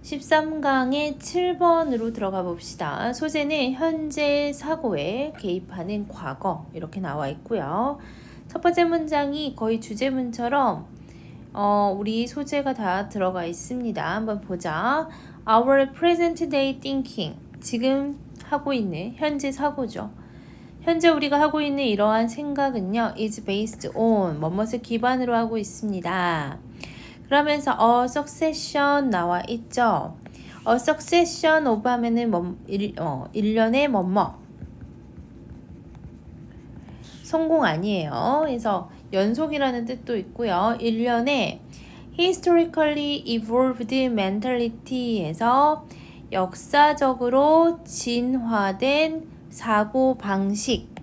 13강의 7번으로 들어가 봅시다. 소재는 현재 사고에 개입하는 과거 이렇게 나와 있고요. 첫 번째 문장이 거의 주제문처럼 우리 소재가 다 들어가 있습니다. 한번 보자. Our present day thinking. 지금 하고 있는 현재 사고죠. 현재 우리가 하고 있는 이러한 생각은요, is based on 뭐뭇을 기반으로 하고 있습니다. 그러면서 a succession 나와 있죠. a succession of 하면은 일련의 뭐뭐 성공 아니에요. 그래서 연속이라는 뜻도 있고요. 일련의 historically evolved mentality에서 역사적으로 진화된 사고 방식.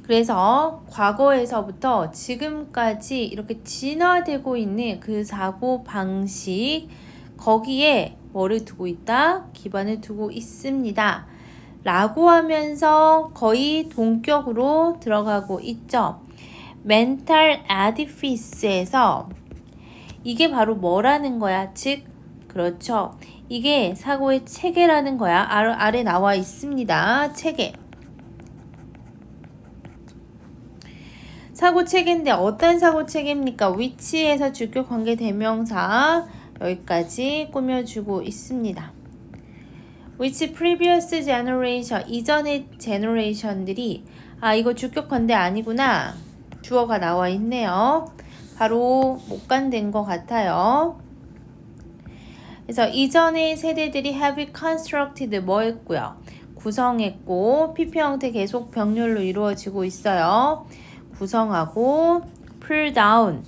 그래서 과거에서부터 지금까지 이렇게 진화되고 있는 그 사고 방식, 거기에 뭐를 두고 있다? 기반을 두고 있습니다. 라고 하면서 거의 동격으로 들어가고 있죠. mental edifice에서 이게 바로 뭐라는 거야? 즉, 그렇죠. 이게 사고의 체계라는 거야. 아래 나와 있습니다. 체계. 사고 체계인데 어떤 사고 체계입니까? 위치에서 주격 관계 대명사 여기까지 꾸며주고 있습니다. which previous generation, 이전의 generation들이 이거 주격 관계 아니구나. 주어가 나와 있네요. 바로 못 간된 것 같아요. 그래서 이전의 세대들이 have constructed 뭐 했고요? 구성했고 PP 형태 계속 병렬로 이루어지고 있어요. 구성하고 pull down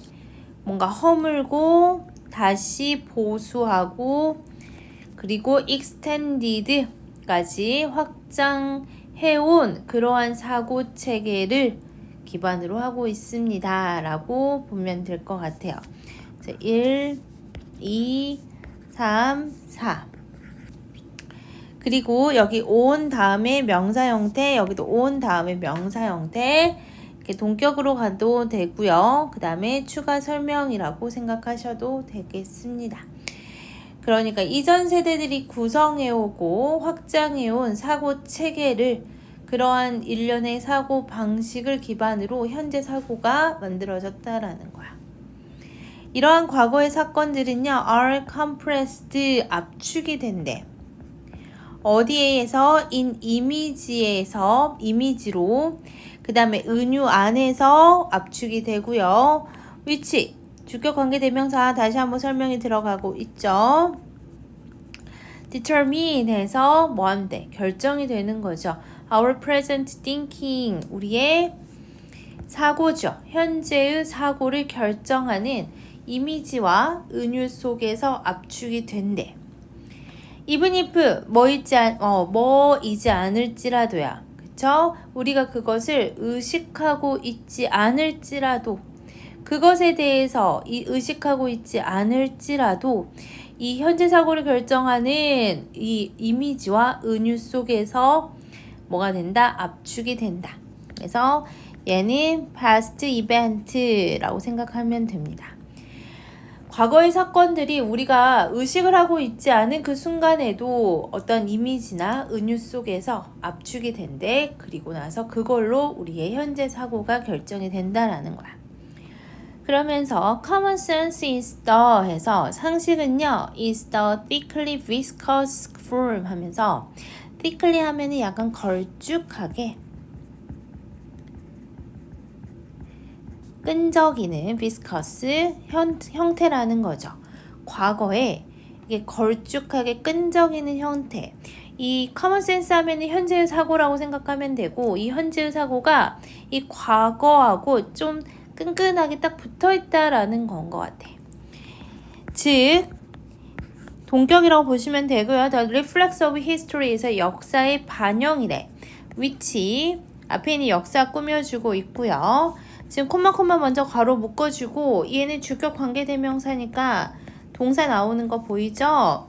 뭔가 허물고 다시 보수하고 그리고 extended까지 확장해온 그러한 사고 체계를 기반으로 하고 있습니다. 라고 보면 될 것 같아요. 1, 2, 3, 4 그리고 여기 on 다음에 명사 형태, 여기도 on 다음에 명사 형태 이렇게 동격으로 가도 되고요. 그 다음에 추가 설명이라고 생각하셔도 되겠습니다. 그러니까 이전 세대들이 구성해오고 확장해온 사고 체계를 그러한 일련의 사고 방식을 기반으로 현재 사고가 만들어졌다라는 거야. 이러한 과거의 사건들은요, are compressed, 압축이 된대. 어디에서? in image에서, 이미지로. 그 다음에 은유 안에서 압축이 되고요. which, 주격 관계 대명사 다시 한번 설명이 들어가고 있죠. determine에서 뭐 한대? 결정이 되는 거죠. Our present thinking, 우리의 사고죠. 현재의 사고를 결정하는 이미지와 은유 속에서 압축이 된대. even if 뭐이지 않을지라도야. 그쵸? 우리가 그것을 의식하고 있지 않을지라도 그것에 대해서 의식하고 있지 않을지라도 이 현재 사고를 결정하는 이 이미지와 은유 속에서 뭐가 된다? 압축이 된다. 그래서 얘는 past event라고 생각하면 됩니다. 과거의 사건들이 우리가 의식을 하고 있지 않은 그 순간에도 어떤 이미지나 은유 속에서 압축이 된대. 그리고 나서 그걸로 우리의 현재 사고가 결정이 된다라는 거야. 그러면서 common sense is the 해서 상식은요 is the thickly viscous form 하면서 thickly 하면은 약간 걸쭉하게 끈적이는 viscous 형태라는 거죠. 과거에 이게 걸쭉하게 끈적이는 형태. 이 common sense 하면은 현재의 사고라고 생각하면 되고 이 현재의 사고가 이 과거하고 좀 끈끈하게 딱 붙어있다라는 건 것 같아. 즉 동격이라고 보시면 되고요. The reflex of history에서 역사의 반영이래. which 앞에 있는 역사 꾸며주고 있고요. 지금 콤마 먼저 가로 묶어주고 얘는 주격 관계대명사니까 동사 나오는 거 보이죠?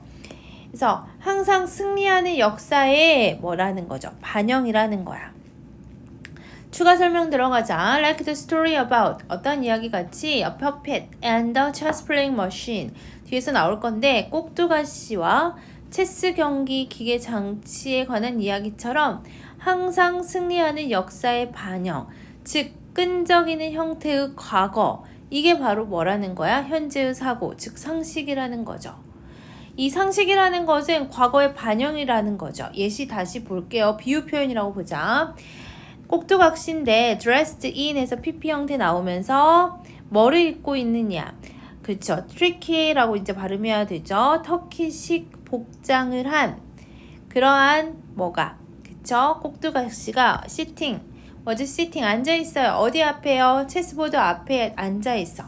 그래서 항상 승리하는 역사에 뭐라는 거죠? 반영이라는 거야. 추가 설명 들어가자. Like the story about 어떤 이야기 같이 a puppet and the chess playing machine 뒤에서 나올 건데 꼭두가시와 체스 경기 기계 장치에 관한 이야기처럼 항상 승리하는 역사의 반영, 즉 끈적이는 형태의 과거, 이게 바로 뭐라는 거야? 현재의 사고, 즉 상식이라는 거죠. 이 상식이라는 것은 과거의 반영이라는 거죠. 예시 다시 볼게요. 비유 표현이라고 보자. 꼭두각시인데 dressed in에서 PP 형태 나오면서 뭐를 입고 있느냐? 그쵸. tricky라고 이제 발음해야 되죠. 터키식 복장을 한 그러한 뭐가? 그쵸. 꼭두각시가 sitting, was sitting 앉아있어요. 어디 앞에요? 체스보드 앞에 앉아있어.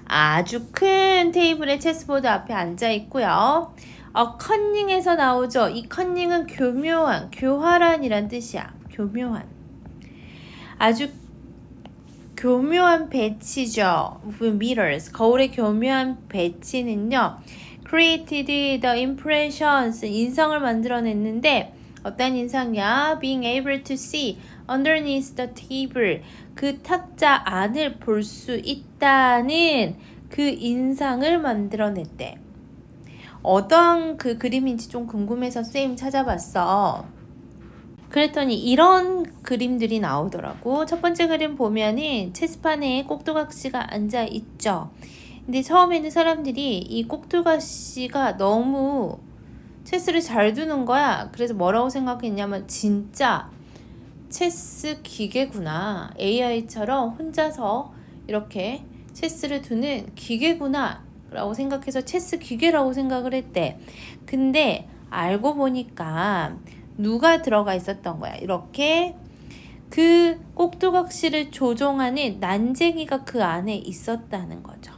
아주 큰 테이블에 체스보드 앞에 앉아있고요. 커닝에서 나오죠. 이 커닝은 교묘한, 교활한이란 뜻이야. 교묘한. 아주 교묘한 배치죠. meters. 거울의 교묘한 배치는요. created the impressions. 인상을 만들어냈는데 어떤 인상이야? being able to see underneath the table. 그 탁자 안을 볼 수 있다는 그 인상을 만들어냈대. 어떤 그 그림인지 좀 궁금해서 쌤 찾아봤어. 그랬더니 이런 그림들이 나오더라고. 첫 번째 그림 보면은 체스판에 꼭두각시가 앉아 있죠. 근데 처음에는 사람들이 이 꼭두각시가 너무 체스를 잘 두는 거야. 그래서 뭐라고 생각했냐면 진짜 체스 기계구나. AI처럼 혼자서 이렇게 체스를 두는 기계구나 라고 생각해서 체스 기계라고 생각을 했대. 근데 알고 보니까 누가 들어가 있었던 거야. 이렇게 그 꼭두각시를 조종하는 난쟁이가 그 안에 있었다는 거죠.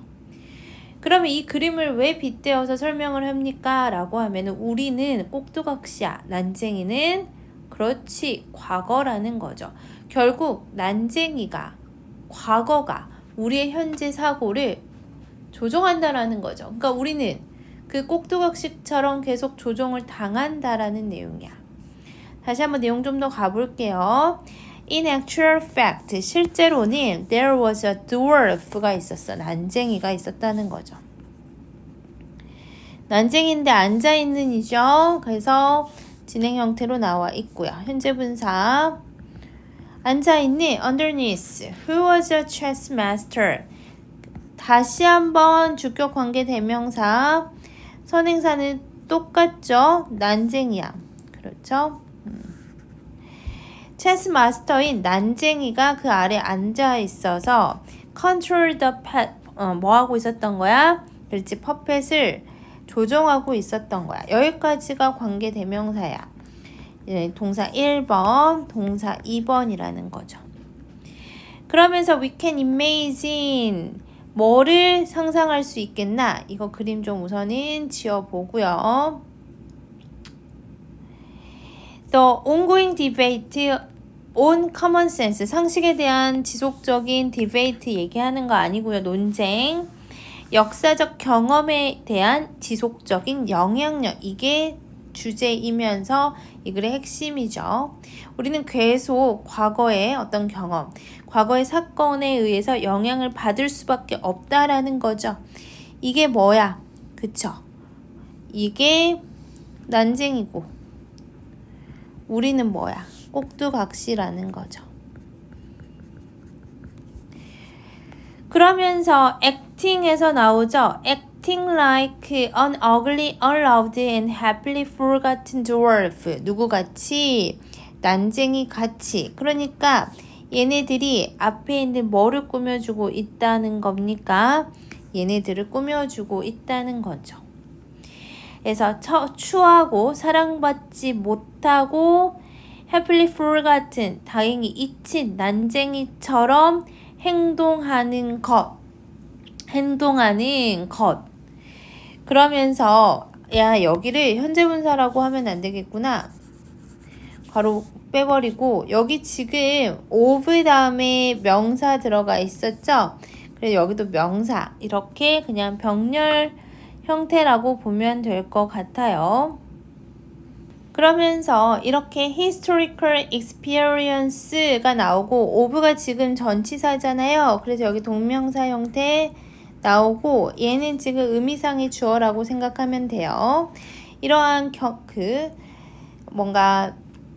그러면 이 그림을 왜 빗대어서 설명을 합니까? 라고 하면 우리는 꼭두각시야. 난쟁이는 그렇지 과거라는 거죠. 결국 난쟁이가 과거가 우리의 현재 사고를 조종한다라는 거죠. 그러니까 우리는 그 꼭두각시처럼 계속 조종을 당한다라는 내용이야. 다시 한번 내용 좀 더 가볼게요. In actual fact, 실제로는 there was a dwarf가 있었어. 난쟁이가 있었다는 거죠. 난쟁이인데 앉아있는 이죠. 그래서 진행 형태로 나와 있고요. 현재 분사 앉아있는 underneath who was a chess master. 다시 한번 주격 관계 대명사 선행사는 똑같죠. 난쟁이야. 그렇죠. 체스 마스터인 난쟁이가 그 아래 앉아 있어서 control the pet 뭐 하고 있었던 거야? 그렇지. 퍼펫을 조종하고 있었던 거야. 여기까지가 관계 대명사야. 동사 1번, 동사 2번이라는 거죠. 그러면서 we can imagine 뭐를 상상할 수 있겠나? 이거 그림 좀 우선은 지어보고요. The ongoing debate on common sense. 상식에 대한 지속적인 디베이트 얘기하는 거 아니고요. 논쟁. 역사적 경험에 대한 지속적인 영향력. 이게 주제이면서 이 글의 핵심이죠. 우리는 계속 과거의 어떤 경험, 과거의 사건에 의해서 영향을 받을 수밖에 없다라는 거죠. 이게 뭐야? 그쵸? 이게 난쟁이고 우리는 뭐야? 꼭두각시라는 거죠. 그러면서 acting에서 나오죠. Acting like an ugly, unloved and happily forgotten dwarf. 누구같이? 난쟁이 같이. 그러니까 얘네들이 앞에 있는 뭐를 꾸며주고 있다는 겁니까? 얘네들을 꾸며주고 있다는 거죠. 그래서 추하고 사랑받지 못하고 happily forgotten, 다행히 잊힌 난쟁이처럼 행동하는 것. 그러면서 야 여기를 현재분사라고 하면 안 되겠구나. 바로 빼버리고 여기 지금 of 다음에 명사 들어가 있었죠. 그래서 여기도 명사 이렇게 그냥 병렬 형태라고 보면 될 것 같아요. 그러면서 이렇게 historical experience가 나오고 of가 지금 전치사잖아요. 그래서 여기 동명사 형태 나오고 얘는 지금 의미상의 주어라고 생각하면 돼요. 이러한 뭔가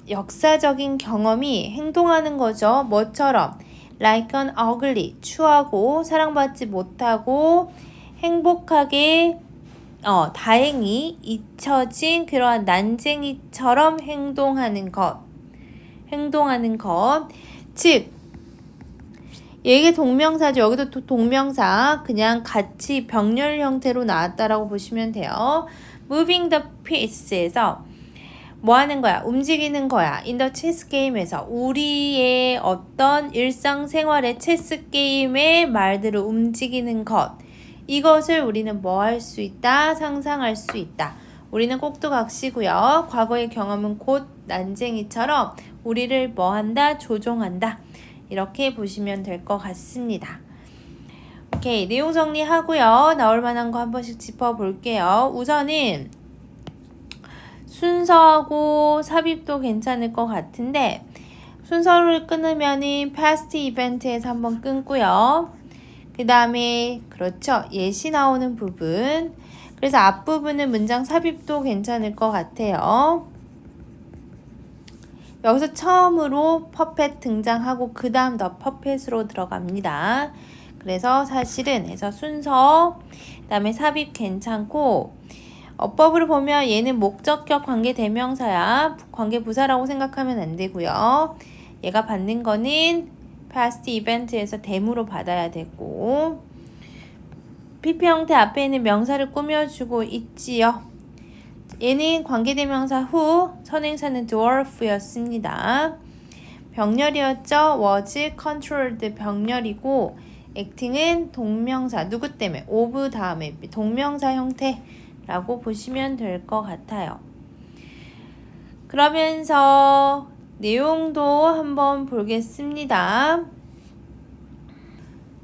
역사적인 경험이 행동하는 거죠. 뭐처럼 like an ugly, 추하고 사랑받지 못하고 행복하게 다행히 잊혀진 그러한 난쟁이처럼 행동하는 것. 즉, 얘게 동명사죠. 여기도 동명사. 그냥 같이 병렬 형태로 나왔다라고 보시면 돼요. moving the pieces에서 뭐 하는 거야? 움직이는 거야. in the chess game에서 우리의 어떤 일상생활의 체스 게임의 말들을 움직이는 것. 이것을 우리는 뭐 할 수 있다? 상상할 수 있다. 우리는 꼭두각시고요. 과거의 경험은 곧 난쟁이처럼 우리를 뭐 한다? 조종한다. 이렇게 보시면 될 것 같습니다. 오케이, 내용 정리하고요. 나올 만한 거 한 번씩 짚어볼게요. 우선은 순서하고 삽입도 괜찮을 것 같은데 순서를 끊으면은 past event에서 한번 끊고요. 그 다음에 그렇죠. 예시 나오는 부분. 그래서 앞부분은 문장 삽입도 괜찮을 것 같아요. 여기서 처음으로 퍼펫 등장하고 그 다음 더 퍼펫으로 들어갑니다. 그래서 사실은 해서 순서, 그 다음에 삽입 괜찮고 어법으로 보면 얘는 목적격 관계대명사야. 관계부사라고 생각하면 안 되고요. 얘가 받는 거는 past event에서 대무로 받아야 되고 PP 형태 앞에 있는 명사를 꾸며주고 있지요. 얘는 관계대명사 후, 선행사는 dwarf였습니다. 병렬이었죠. was controlled 병렬이고 acting은 동명사 누구 때문에 of 다음에 동명사 형태라고 보시면 될 것 같아요. 그러면서 내용도 한번 보겠습니다.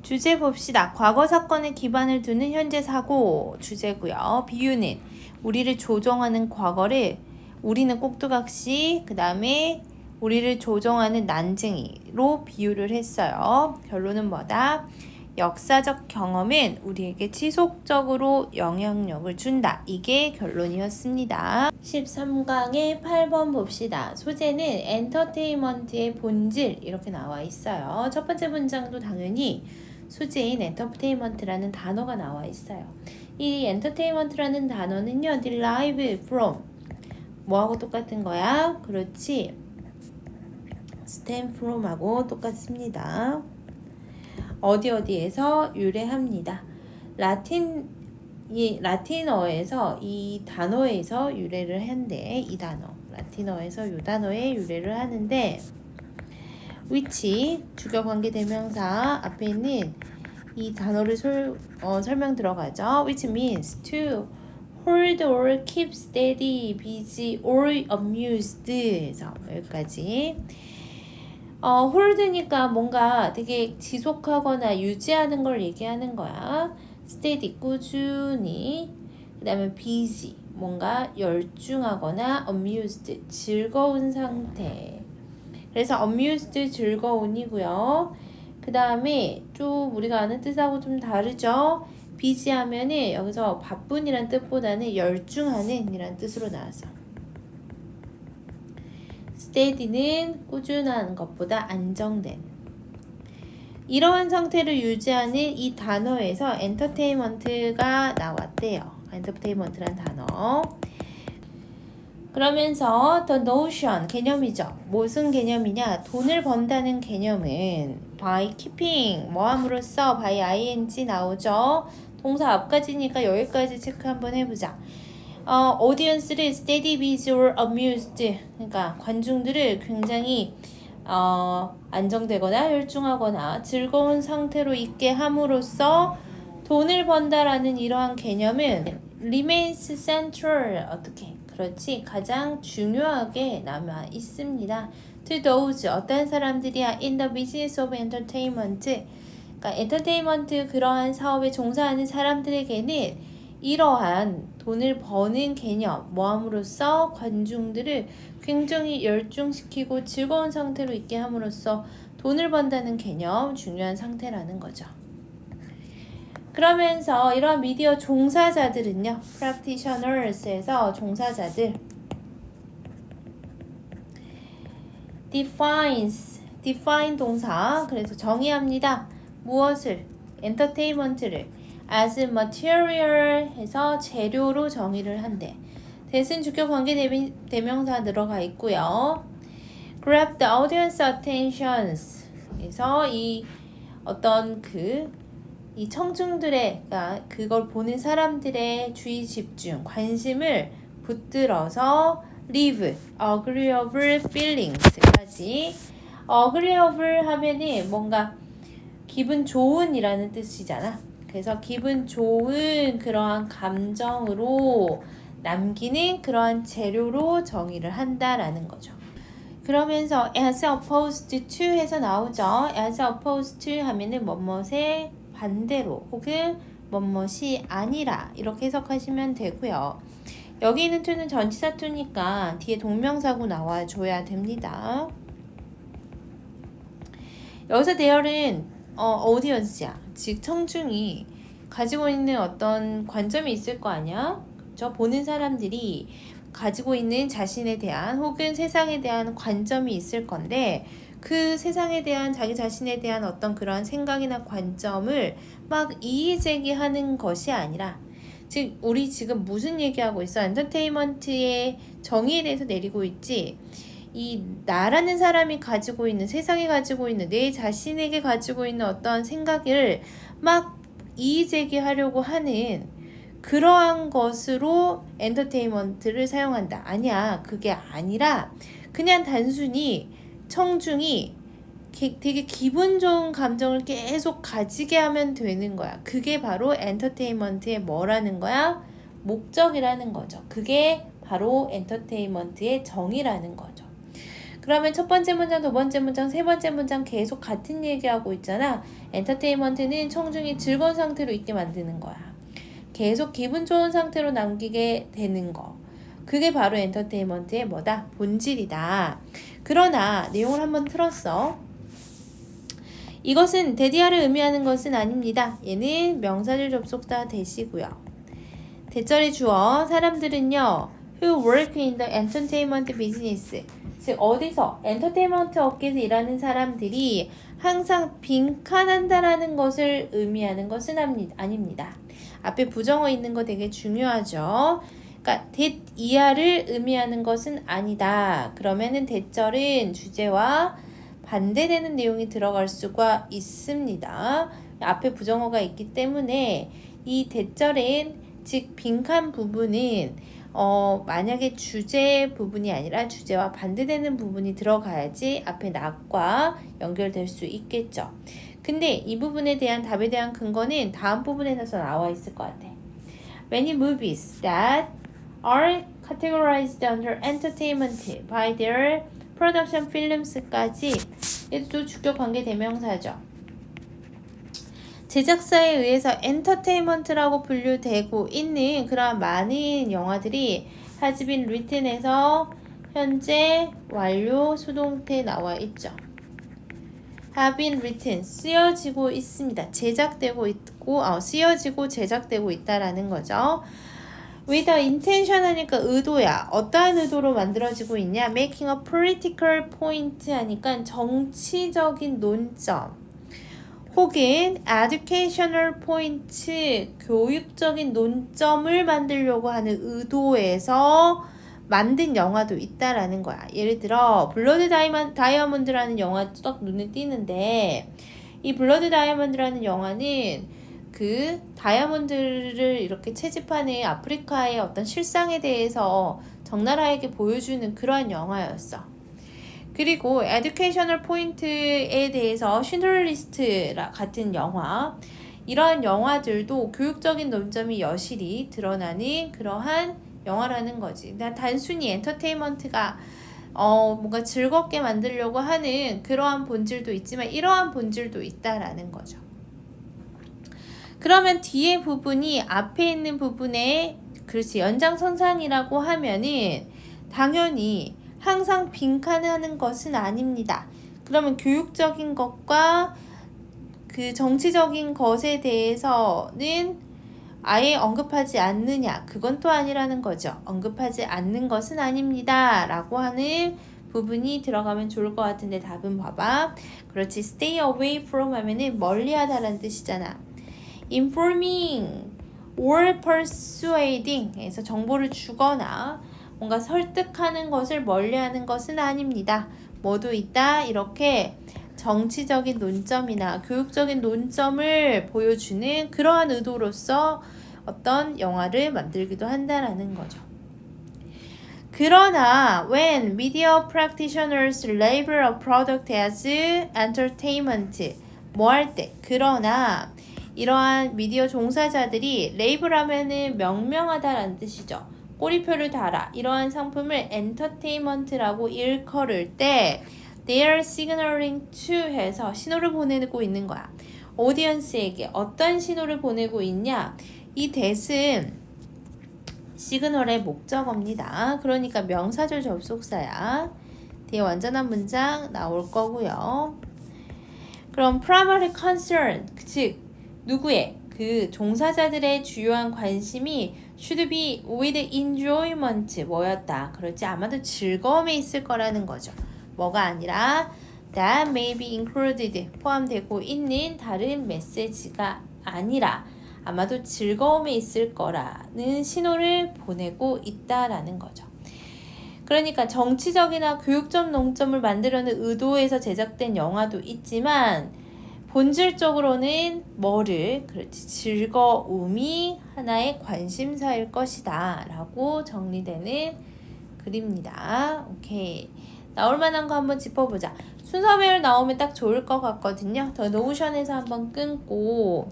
주제 봅시다. 과거 사건에 기반을 두는 현재 사고 주제고요. 비유는 우리를 조종하는 과거를 우리는 꼭두각시 그 다음에 우리를 조종하는 난쟁이로 비유를 했어요. 결론은 뭐다? 역사적 경험은 우리에게 지속적으로 영향력을 준다. 이게 결론이었습니다. 13강의 8번 봅시다. 소재는 엔터테인먼트의 본질 이렇게 나와 있어요. 첫 번째 문장도 당연히 소재인 엔터테인먼트라는 단어가 나와 있어요. 이 엔터테인먼트라는 단어는요. derive from 뭐하고 똑같은 거야? 그렇지. stem from하고 똑같습니다. 어디에서 유래합니다. 라틴어에서 이 단어에서 유래를 한대. 이 단어. 라틴어에서 이 단어에 유래를 하는데 which 주격관계 대명사 앞에 있는 이 단어를 설명 들어가죠. which means to hold or keep steady, busy or amused. 해서 여기까지. hold니까 뭔가 되게 지속하거나 유지하는 걸 얘기하는 거야. steady, 꾸준히. 그 다음에 busy, 뭔가 열중하거나 amused, 즐거운 상태. 그래서 amused, 즐거운이고요. 그 다음에 좀 우리가 아는 뜻하고 좀 다르죠. busy 하면은 여기서 바쁜이란 뜻보다는 열중하는 이란 뜻으로 나왔어. steady는 꾸준한 것보다 안정된. 이러한 상태를 유지하는 이 단어에서 엔터테인먼트가 나왔대요. 엔터테인먼트란 단어. 그러면서 the notion 개념이죠. 무슨 개념이냐? 돈을 번다는 개념은 by keeping 뭐함으로써 by ing 나오죠. 동사 앞까지니까 여기까지 체크 한번 해보자. audience를 steady, busy or amused 그러니까 관중들을 굉장히 안정되거나 열중하거나 즐거운 상태로 있게 함으로써 돈을 번다라는 이러한 개념은 remains central 어떻게 그렇지 가장 중요하게 남아 있습니다. To those 어떤 사람들이야 in the business of entertainment 그러니까 엔터테인먼트 그러한 사업에 종사하는 사람들에게는 이러한 돈을 버는 개념, 모함으로써 관중들을 굉장히 열중시키고 즐거운 상태로 있게 함으로써 돈을 번다는 개념, 중요한 상태라는 거죠. 그러면서 이러한 미디어 종사자들은요, practitioners에서 종사자들, define 동사, 그래서 정의합니다. 무엇을? entertainment를 as material 해서 재료로 정의를 한대. 대신 주격 관계 대명사 들어가 있고요. grab the audience attentions 그래서 이 어떤 이 청중들의, 그러니까 그걸 보는 사람들의 주의 집중, 관심을 붙들어서 leave agreeable feelings까지. agreeable 하면은 뭔가 기분 좋은이라는 뜻이잖아. 그래서 기분 좋은 그러한 감정으로 남기는 그러한 재료로 정의를 한다라는 거죠. 그러면서 as opposed to 해서 나오죠. as opposed to 하면은 뭐뭇의 반대로 혹은 뭐뭇이 아니라 이렇게 해석하시면 되고요. 여기 있는 to는 전치사 to니까 뒤에 동명사구 나와줘야 됩니다. 여기서 there은 audience야. 즉 청중이 가지고 있는 어떤 관점이 있을 거 아니야? 그렇죠? 보는 사람들이 가지고 있는 자신에 대한 혹은 세상에 대한 관점이 있을 건데 그 세상에 대한 자기 자신에 대한 어떤 그런 생각이나 관점을 막 이의제기하는 것이 아니라, 즉 우리 지금 무슨 얘기하고 있어? 엔터테인먼트의 정의에 대해서 내리고 있지. 이 나라는 사람이 가지고 있는, 세상이 가지고 있는, 내 자신에게 가지고 있는 어떤 생각을 막 이의제기하려고 하는 그러한 것으로 엔터테인먼트를 사용한다. 아니야. 그게 아니라 그냥 단순히 청중이 되게 기분 좋은 감정을 계속 가지게 하면 되는 거야. 그게 바로 엔터테인먼트의 뭐라는 거야? 목적이라는 거죠. 그게 바로 엔터테인먼트의 정의라는 거죠. 그러면 첫 번째 문장, 두 번째 문장, 세 번째 문장 계속 같은 얘기하고 있잖아. 엔터테인먼트는 청중이 즐거운 상태로 있게 만드는 거야. 계속 기분 좋은 상태로 남기게 되는 거. 그게 바로 엔터테인먼트의 뭐다? 본질이다. 그러나 내용을 한번 틀었어. 이것은 대디아를 의미하는 것은 아닙니다. 얘는 명사절 접속사 대시고요. 대절의 주어, 사람들은요, who work in the entertainment business, 즉 어디서 엔터테인먼트 업계에서 일하는 사람들이 항상 빈칸한다라는 것을 의미하는 것은 아닙니다. 앞에 부정어 있는 거 되게 중요하죠. 그러니까 that 이하를 의미하는 것은 아니다. 그러면은 대절은 주제와 반대되는 내용이 들어갈 수가 있습니다. 앞에 부정어가 있기 때문에 이 대절은, 즉 빈칸 부분은 만약에 주제 부분이 아니라 주제와 반대되는 부분이 들어가야지 앞에 not과 연결될 수 있겠죠. 근데 이 부분에 대한 답에 대한 근거는 다음 부분에서 나와 있을 것 같아. Many movies that are categorized under entertainment by their production films까지, 얘도 주격 관계 대명사죠. 제작사에 의해서 엔터테인먼트라고 분류되고 있는 그러한 많은 영화들이 has been written에서 현재 완료 수동태 나와 있죠. have been written, 쓰여지고 있습니다. 제작되고 있고, 쓰여지고 제작되고 있다라는 거죠. with a intention 하니까 의도야. 어떠한 의도로 만들어지고 있냐? making a political point 하니까 정치적인 논점. 혹은 educational point, 교육적인 논점을 만들려고 하는 의도에서 만든 영화도 있다라는 거야. 예를 들어 블러드 다이아몬드라는 영화 딱 눈에 띄는데, 이 블러드 다이아몬드라는 영화는 그 다이아몬드를 이렇게 채집하는 아프리카의 어떤 실상에 대해서 적나라하게 보여주는 그러한 영화였어. 그리고 에듀케이셔널 포인트에 대해서 쉰들리스트 같은 영화, 이러한 영화들도 교육적인 논점이 여실히 드러나는 그러한 영화라는 거지. 단순히 엔터테인먼트가 뭔가 즐겁게 만들려고 하는 그러한 본질도 있지만 이러한 본질도 있다라는 거죠. 그러면 뒤에 부분이 앞에 있는 부분의 그렇지 연장선상이라고 하면은 당연히 항상 빈칸하는 것은 아닙니다. 그러면 교육적인 것과 그 정치적인 것에 대해서는 아예 언급하지 않느냐, 그건 또 아니라는 거죠. 언급하지 않는 것은 아닙니다 라고 하는 부분이 들어가면 좋을 것 같은데 답은 봐봐. 그렇지, stay away from 하면은 멀리하다라는 뜻이잖아. informing or persuading 에서 정보를 주거나 뭔가 설득하는 것을 멀리하는 것은 아닙니다. 뭐도 있다, 이렇게 정치적인 논점이나 교육적인 논점을 보여주는 그러한 의도로서 어떤 영화를 만들기도 한다라는 거죠. 그러나 when media practitioners label a product as entertainment 뭐 할 때, 그러나 이러한 미디어 종사자들이 레이블하면은 명명하다라는 뜻이죠. 꼬리표를 달아 이러한 상품을 엔터테인먼트라고 일컬을 때 they are signaling to 해서 신호를 보내고 있는 거야. 오디언스에게 어떤 신호를 보내고 있냐? 이 that은 시그널의 목적어입니다. 그러니까 명사절 접속사야. 뒤에 완전한 문장 나올 거고요. 그럼 primary concern, 즉 누구의? 그 종사자들의 주요한 관심이 should be with enjoyment 뭐였다? 그렇지, 아마도 즐거움에 있을 거라는 거죠. 뭐가 아니라 that may be included 포함되고 있는 다른 메시지가 아니라 아마도 즐거움에 있을 거라는 신호를 보내고 있다라는 거죠. 그러니까 정치적이나 교육적 논점을 만들려는 의도에서 제작된 영화도 있지만 본질적으로는 뭐를, 그렇지, 즐거움이 하나의 관심사일 것이다 라고 정리되는 글입니다. 오케이, 나올 만한 거 한번 짚어보자. 순서별 나오면 딱 좋을 것 같거든요. 더 노션에서 한번 끊고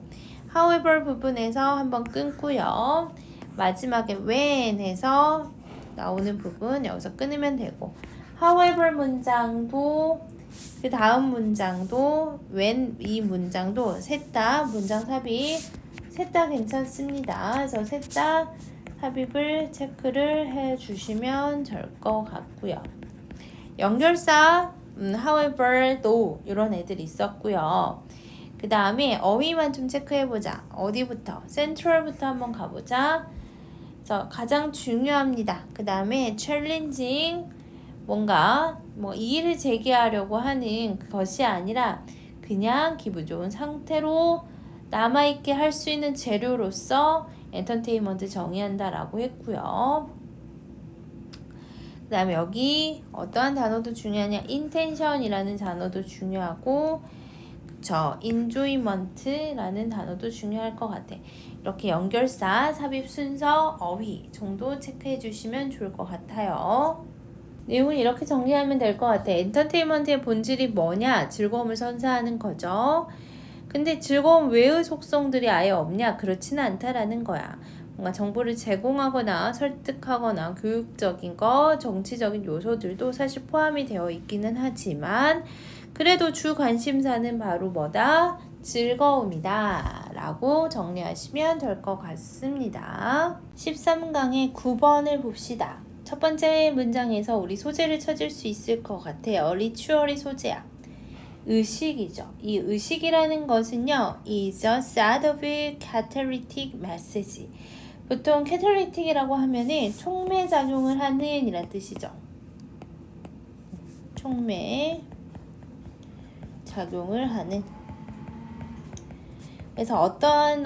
however 부분에서 한번 끊고요. 마지막에 when에서 나오는 부분 여기서 끊으면 되고, however 문장도 그 다음 문장도 when 이 문장도 셋 다 문장 삽입 셋 다 괜찮습니다. 그래서 셋 다 삽입을 체크를 해 주시면 될 것 같고요. 연결사 however, though 이런 애들 있었고요. 그 다음에 어휘만 좀 체크해보자. 어디부터? 센트럴부터 한번 가보자. 그래서 가장 중요합니다. 그 다음에 challenging, 뭔가 이의를 제기하려고 하는 것이 아니라 그냥 기분 좋은 상태로 남아있게 할 수 있는 재료로서 엔터테인먼트 정의한다라고 했고요. 그 다음에 여기 어떠한 단어도 중요하냐? intention이라는 단어도 중요하고, 그쵸, enjoyment라는 단어도 중요할 것 같아. 이렇게 연결사, 삽입 순서, 어휘 정도 체크해 주시면 좋을 것 같아요. 내용은 이렇게 정리하면 될 것 같아. 엔터테인먼트의 본질이 뭐냐? 즐거움을 선사하는 거죠. 근데 즐거움 외의 속성들이 아예 없냐? 그렇지는 않다라는 거야. 뭔가 정보를 제공하거나 설득하거나 교육적인 거, 정치적인 요소들도 사실 포함이 되어 있기는 하지만 그래도 주 관심사는 바로 뭐다? 즐거움이다 라고 정리하시면 될 것 같습니다. 13강의 9번을 봅시다. 첫 번째 문장에서 우리 소재를 찾을 수 있을 것 같아요. 리추얼이 소재야. 의식이죠. 이 의식이라는 것은요, is a set of catalytic message. 보통 catalytic이라고 하면은 촉매작용을 하는 이란 뜻이죠. 촉매작용을 하는. 그래서 어떤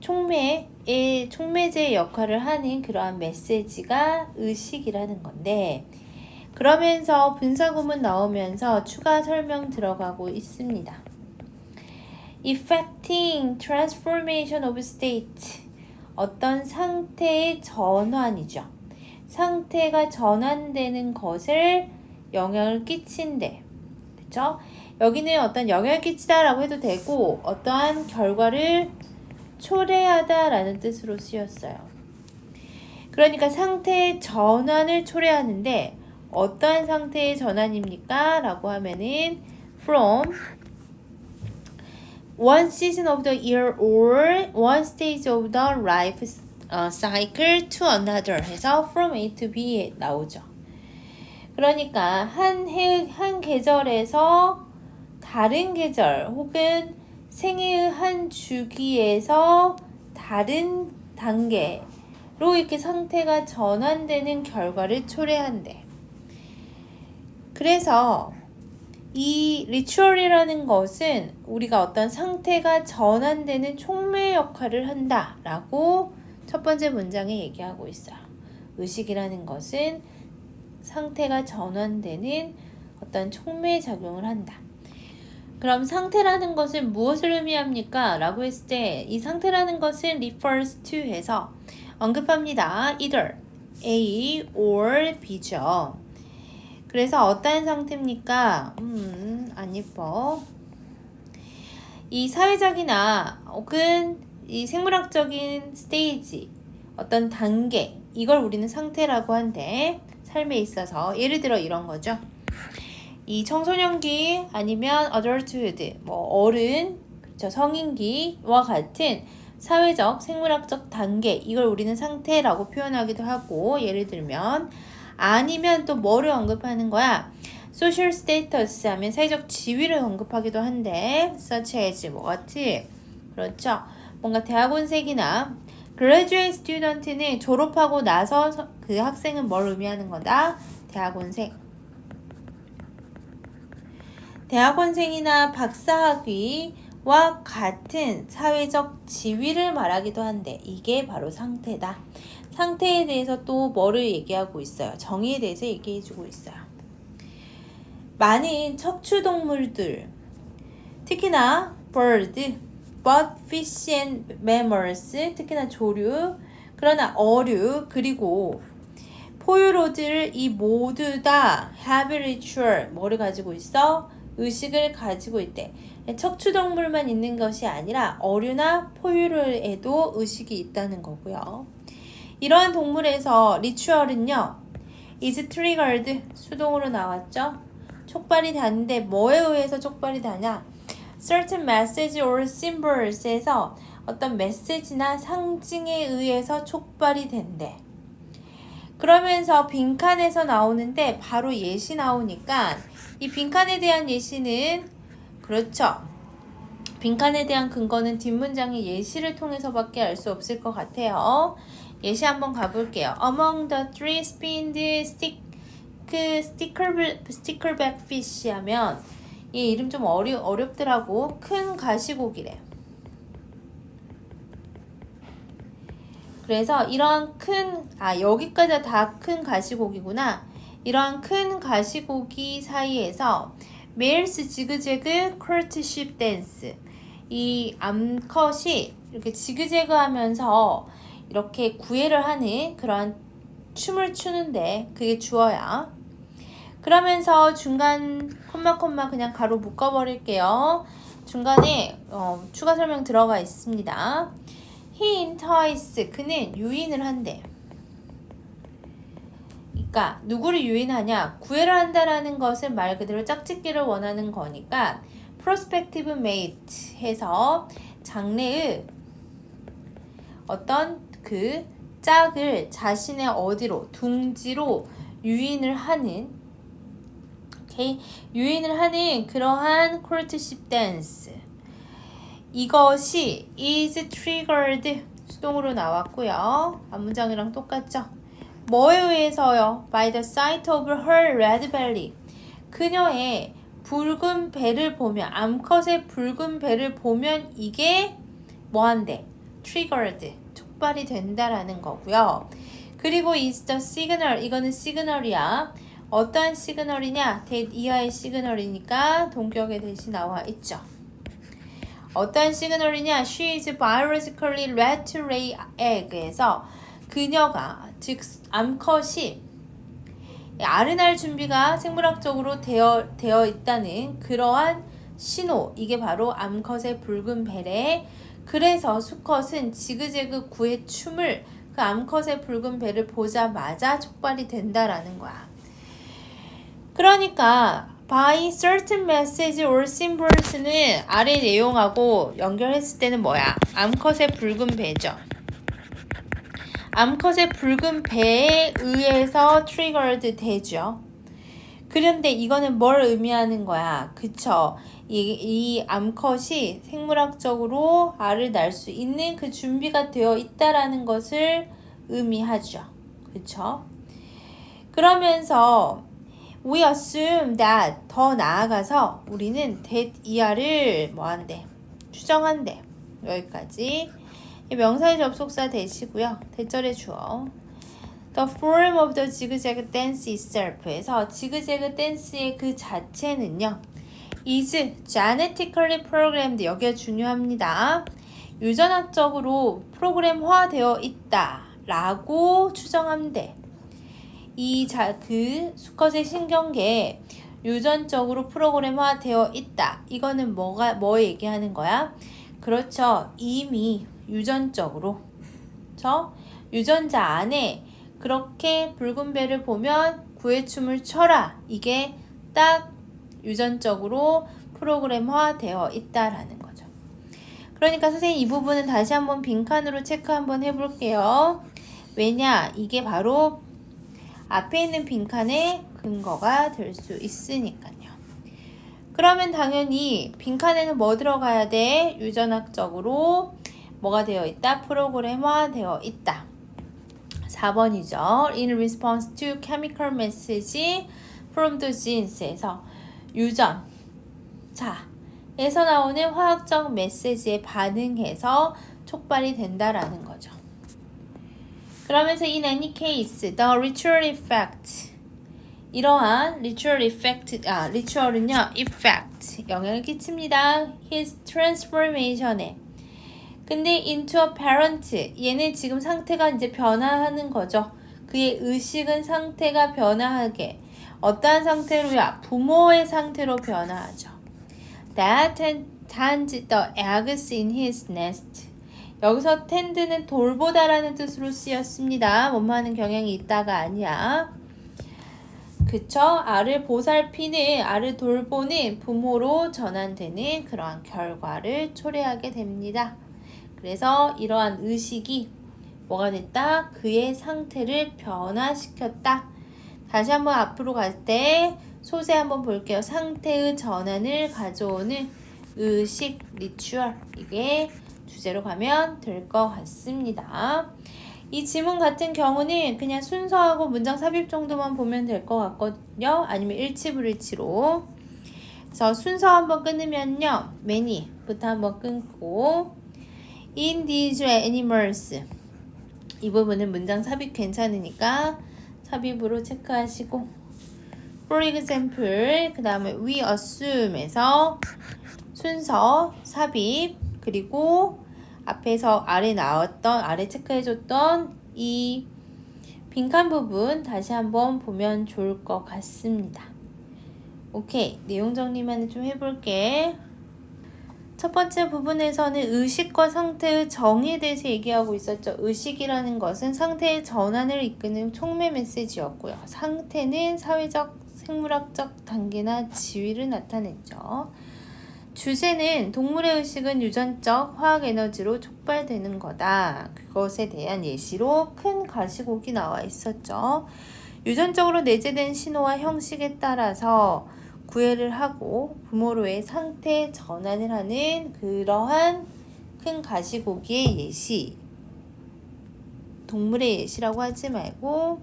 촉매제 역할을 하는 그러한 메시지가 의식이라는 건데, 그러면서 분사구문 나오면서 추가 설명 들어가고 있습니다. Effecting transformation of state. 어떤 상태의 전환이죠. 상태가 전환되는 것을 영향을 끼친대. 그쵸? 여기는 어떤 영향을 끼치다라고 해도 되고 어떠한 결과를 초래하다라는 뜻으로 쓰였어요. 그러니까 상태의 전환을 초래하는데 어떠한 상태의 전환입니까? 라고 하면은 from one season of the year or one stage of the life cycle to another 해서 from A to B에 나오죠. 그러니까 한 계절에서 다른 계절 혹은 생애의 한 주기에서 다른 단계로 이렇게 상태가 전환되는 결과를 초래한대. 그래서 이 리추얼이라는 것은 우리가 어떤 상태가 전환되는 촉매 역할을 한다라고 첫 번째 문장에 얘기하고 있어요. 의식이라는 것은 상태가 전환되는 어떤 촉매 작용을 한다. 그럼 상태라는 것은 무엇을 의미합니까? 라고 했을 때 이 상태라는 것은 refers to 해서 언급합니다. either A or B죠. 그래서 어떠한 상태입니까? 안 예뻐. 이 사회적이나 혹은 이 생물학적인 스테이지, 어떤 단계, 이걸 우리는 상태라고 한대. 삶에 있어서 예를 들어 이런 거죠. 이 청소년기 아니면 adulthood, 뭐 어른, 그렇죠, 성인기와 같은 사회적, 생물학적 단계, 이걸 우리는 상태라고 표현하기도 하고, 예를 들면 아니면 또 뭐를 언급하는 거야? social status 하면 사회적 지위를 언급하기도 한데, such as 뭐 같이, 그렇죠, 뭔가 대학원생이나 graduate student는 졸업하고 나서 그 학생은 뭘 의미하는 거다? 대학원생. 대학원생이나 박사학위와 같은 사회적 지위를 말하기도 한데 이게 바로 상태다. 상태에 대해서 또 뭐를 얘기하고 있어요? 정의에 대해서 얘기해주고 있어요. 많은 척추동물들, 특히나 bird, fish and mammals, 특히나 조류, 그러나 어류, 그리고 포유류들 이 모두 다 have ritual, 뭐를 가지고 있어? 의식을 가지고 있대. 척추동물만 있는 것이 아니라 어류나 포유류에도 의식이 있다는 거고요. 이러한 동물에서 리추얼은요, is triggered, 수동으로 나왔죠? 촉발이 되는데 뭐에 의해서 촉발이 되냐? certain message or symbols에서 어떤 메시지나 상징에 의해서 촉발이 된대. 그러면서 빈칸에서 나오는데 바로 예시 나오니까 이 빈칸에 대한 예시는, 그렇죠, 빈칸에 대한 근거는 뒷문장의 예시를 통해서밖에 알 수 없을 것 같아요. 예시 한번 가볼게요. Among the three spinned stickleback fish 하면 이 이름 좀 어렵더라고. 큰 가시고기래. 그래서 이런 여기까지 다 큰 가시고기구나. 이러한 큰 가시고기 사이에서 males 지그재그 courtship dance, 이 암컷이 이렇게 지그재그 하면서 이렇게 구애를 하는 그런 춤을 추는데 그게 주어야. 그러면서 중간 콤마 그냥 가로 묶어버릴게요. 중간에 추가 설명 들어가 있습니다. He entices, 그는 유인을 한대. 그러니까 누구를 유인하냐? 구애를 한다라는 것은 말 그대로 짝짓기를 원하는 거니까 prospective mate 해서 장래의 어떤 그 짝을 자신의 어디로, 둥지로 유인을 하는, 유인을 하는 그러한 courtship dance. 이것이 is triggered, 수동으로 나왔고요. 앞문장이랑 똑같죠? 뭐에 의해서요? By the sight of her red belly. 그녀의 붉은 배를 보면, 암컷의 붉은 배를 보면 이게 뭐한대? triggered, 촉발이 된다라는 거고요. 그리고 is the signal, 이거는 시그널이야. 어떠한 시그널이냐? that 이하의 시그널이니까 동격에 대신 나와 있죠. 어떠한 시그널이냐? She is biologically ready to lay egg에서 그녀가, 즉 암컷이 알을 낳을 준비가 생물학적으로 되어 있다는 그러한 신호, 이게 바로 암컷의 붉은 배래. 그래서 수컷은 지그재그 구의 춤을 그 암컷의 붉은 배를 보자마자 촉발이 된다라는 거야. 그러니까 by certain message or symbols는 아래 내용하고 연결했을 때는 뭐야? 암컷의 붉은 배죠. 암컷의 붉은 배에 의해서 triggered 되죠. 그런데 이거는 뭘 의미하는 거야? 그쵸? 이 암컷이 생물학적으로 알을 낳을 수 있는 그 준비가 되어 있다라는 것을 의미하죠. 그쵸? 그러면서 we assume that 더 나아가서 우리는 that 이 알을 뭐한대? 추정한대. 여기까지. 명사의 접속사 대시고요. 대절의 주어. The form of the zigzag dance itself에서 지그재그 댄스의 그 자체는요. is genetically programmed. 여기가 중요합니다. 유전학적으로 프로그램화되어 있다 라고 추정한대. 그 수컷의 신경계에 유전적으로 프로그램화되어 있다. 이거는 뭐 얘기하는 거야? 그렇죠. 이미 유전적으로 유전자 안에 그렇게 붉은 배를 보면 구애춤을 춰라. 이게 딱 유전적으로 프로그램화되어 있다라는 거죠. 그러니까 선생님 이 부분은 다시 한번 빈칸으로 체크 한번 해볼게요. 왜냐? 이게 바로 앞에 있는 빈칸의 근거가 될 수 있으니까요. 그러면 당연히 빈칸에는 뭐 들어가야 돼? 유전학적으로 뭐가 되어 있다? 프로그램화 되어 있다. 4번이죠. In response to chemical message from the genes에서 유전자에서 나오는 화학적 메시지에 반응해서 촉발이 된다라는 거죠. 그러면서 in any case, the ritual effect 이러한 ritual은요, effect 영향을 끼칩니다. His transformation에. 근데 into a parent 얘는 지금 상태가 이제 변화하는 거죠. 그의 의식은 상태가 변화하게 어떠한 상태로야? 부모의 상태로 변화하죠. That tends the eggs in his nest. 여기서 tend는 돌보다라는 뜻으로 쓰였습니다. 뭐뭐하는 경향이 있다가 아니야. 그쵸? 알을 보살피는, 알을 돌보는 부모로 전환되는 그러한 결과를 초래하게 됩니다. 그래서 이러한 의식이 뭐가 됐다? 그의 상태를 변화시켰다. 다시 한번 앞으로 갈 때 소세 한번 볼게요. 상태의 전환을 가져오는 의식, 리추얼. 이게 주제로 가면 될 것 같습니다. 이 지문 같은 경우는 그냥 순서하고 문장 삽입 정도만 보면 될 것 같거든요. 아니면 일치불일치로. 그래서 순서 한번 끊으면요. many부터 한번 끊고 in these animals 이 부분은 문장 삽입 괜찮으니까 삽입으로 체크하시고 for example 그 다음에 we assume에서 순서 삽입 그리고 앞에서 아래 체크해줬던 이 빈칸 부분 다시 한번 보면 좋을 것 같습니다. 오케이, 내용 정리만 좀 해볼게. 첫 번째 부분에서는 의식과 상태의 정의에 대해서 얘기하고 있었죠. 의식이라는 것은 상태의 전환을 이끄는 촉매 메시지였고요. 상태는 사회적, 생물학적 단계나 지위를 나타냈죠. 주제는 동물의 의식은 유전적 화학 에너지로 촉발되는 거다. 그것에 대한 예시로 큰 가시고기 나와 있었죠. 유전적으로 내재된 신호와 형식에 따라서 구애를 하고 부모로의 상태 전환을 하는 그러한 큰 가시고기의 예시. 동물의 예시라고 하지 말고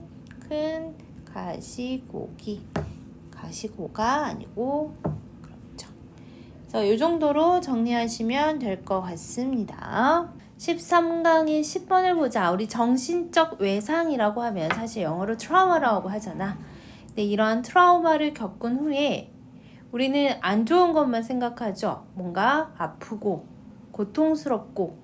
큰 가시고기. 가시고가 아니고 그래서 이 정도로 정리하시면 될 것 같습니다. 13강의 10번을 보자. 우리 정신적 외상이라고 하면 사실 영어로 트라우마라고 하잖아. 근데 이러한 트라우마를 겪은 후에 우리는 안 좋은 것만 생각하죠. 뭔가 아프고 고통스럽고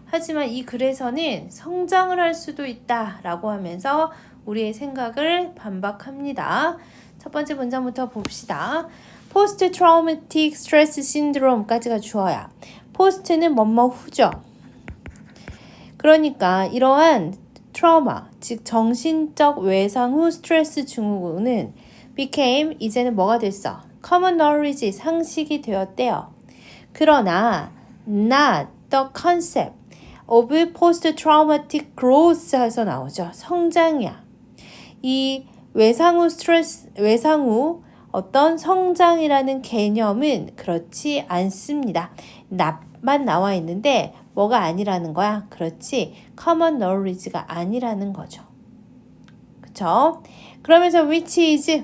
하지만 이 글에서는 성장을 할 수도 있다라고 하면서 우리의 생각을 반박합니다. 첫 번째 문장부터 봅시다. 포스트 트라우마틱 스트레스 신드롬까지가 주어야. 포스트는 뭐뭐 후죠. 그러니까 이러한 트라우마, 즉 정신적 외상 후 스트레스 증후군은 became 이제는 뭐가 됐어? common knowledge, 상식이 되었대요. 그러나 not the concept of post-traumatic growth에서 나오죠. 성장이야. 이 외상 후 어떤 성장이라는 개념은 그렇지 않습니다. 낫만 나와 있는데 뭐가 아니라는 거야? 그렇지. common knowledge가 아니라는 거죠. 그쵸? 그러면서 which is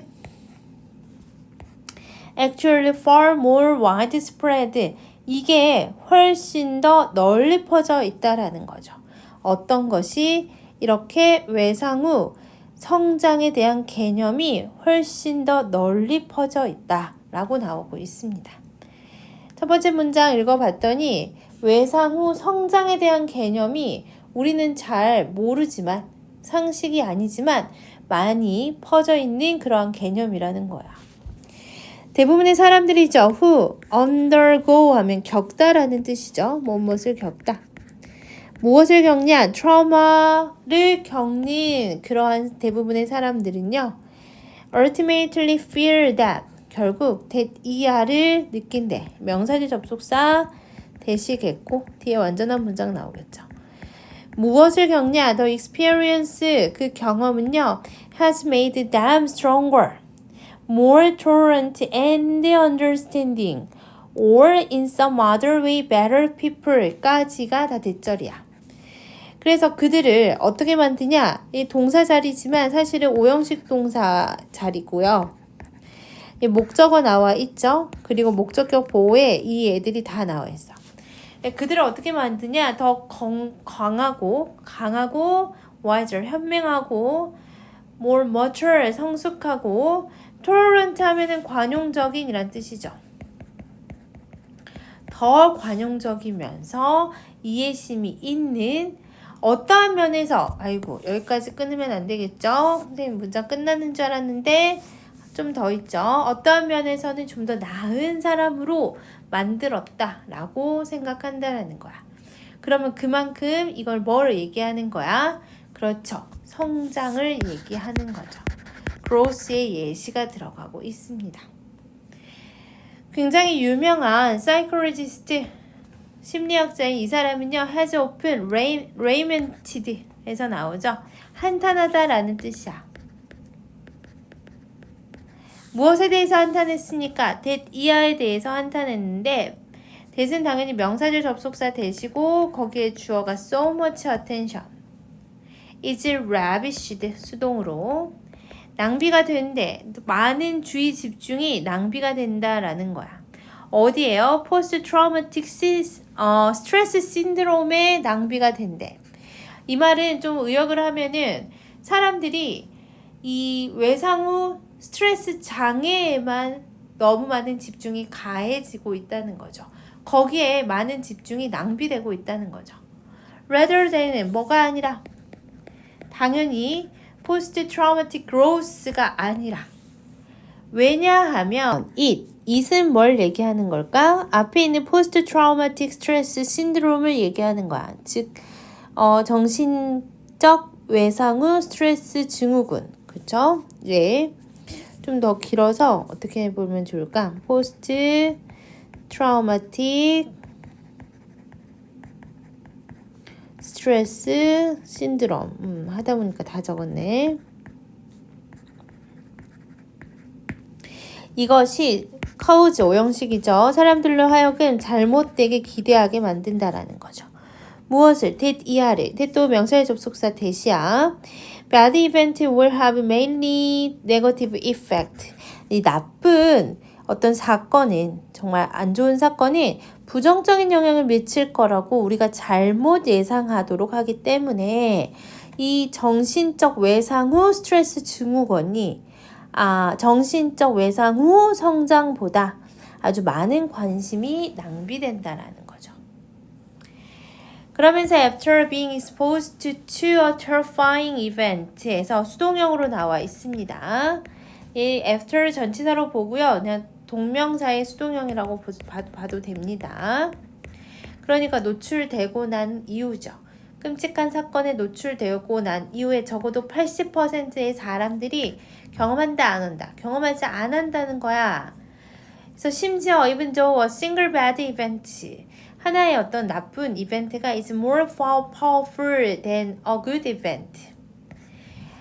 actually far more widespread. 이게 훨씬 더 널리 퍼져 있다라는 거죠. 어떤 것이 이렇게 외상 후 성장에 대한 개념이 훨씬 더 널리 퍼져 있다라고 나오고 있습니다. 첫 번째 문장 읽어봤더니 외상 후 성장에 대한 개념이 우리는 잘 모르지만 상식이 아니지만 많이 퍼져 있는 그러한 개념이라는 거야. 대부분의 사람들이죠. who, undergo 하면 겪다라는 뜻이죠. 무엇을 겪다. 무엇을 겪냐? 트라우마를 겪는 그러한 대부분의 사람들은요. ultimately fear that, 결국 that 이하를 느낀대. 명사절 접속사 대시겠고 뒤에 완전한 문장 나오겠죠. 무엇을 겪냐? The experience, 그 경험은요. has made them stronger, more tolerant and understanding, or in some other way better people까지가 다 대절이야. 그래서 그들을 어떻게 만드냐? 이 동사 자리지만 사실은 오형식 동사 자리고요. 이 목적어 나와 있죠? 그리고 목적격 보호에 이 애들이 다 나와 있어. 그들을 어떻게 만드냐? 더 강하고 wiser, 현명하고 more mature, 성숙하고 tolerant 하면은 관용적인 이란 뜻이죠. 더 관용적이면서 이해심이 있는 어떠한 면에서 아이고 여기까지 끊으면 안 되겠죠? 선생님 문장 끝나는 줄 알았는데 좀 더 있죠. 어떠한 면에서는 좀 더 나은 사람으로 만들었다라고 생각한다라는 거야. 그러면 그만큼 이걸 뭘 얘기하는 거야? 그렇죠. 성장을 얘기하는 거죠. growth의 예시가 들어가고 있습니다. 굉장히 유명한 psychologist, 심리학자인 이 사람은요. has often lamented 에서 나오죠. 한탄하다라는 뜻이야. 무엇에 대해서 한탄했습니까? that 이하에 대해서 한탄했는데 that은 당연히 명사절 접속사 대시고 거기에 주어가 so much attention is ravished 수동으로 낭비가 된대. 많은 주의 집중이 낭비가 된다라는 거야. 어디에요? 포스트 트라우마틱 스트레스 신드롬에 낭비가 된대. 이 말은 좀 의역을 하면은 사람들이 이 외상 후 스트레스 장애에만 너무 많은 집중이 가해지고 있다는 거죠. 거기에 많은 집중이 낭비되고 있다는 거죠. rather than은 뭐가 아니라 당연히 포스트 트라우마틱 growth가 아니라 왜냐하면 it은 뭘 얘기하는 걸까? 앞에 있는 포스트 트라우마틱 스트레스 신드롬을 얘기하는 거야. 즉 정신적 외상 후 스트레스 증후군. 그쵸? 네. 좀 더 길어서 어떻게 보면 좋을까? 포스트 트라우마틱 스트레스 신드롬. 하다 보니까 다 적었네. 이것이 카우즈 오형식이죠. 사람들로 하여금 잘못되게 기대하게 만든다라는 거죠. 무엇을? that 이하를. that도 명사의 접속사 that이야. bad event will have mainly negative effect. 이 나쁜 어떤 사건은 정말 안 좋은 사건이 부정적인 영향을 미칠 거라고 우리가 잘못 예상하도록 하기 때문에 이 정신적 외상 후 스트레스 증후군이 정신적 외상 후 성장보다 아주 많은 관심이 낭비된다라는 거죠. 그러면서 after being exposed to a terrifying event에서 수동형으로 나와 있습니다. 이 after 전치사로 보고요. 그냥 동명사의 수동형이라고 봐도 됩니다. 그러니까 노출되고 난 이후죠. 끔찍한 사건에 노출되고 난 이후에 적어도 80%의 사람들이 경험한다 안 한다. 경험하지 안 한다는 거야. 그래서 심지어 even though a single bad event, 하나의 어떤 나쁜 이벤트가 is more powerful than a good event.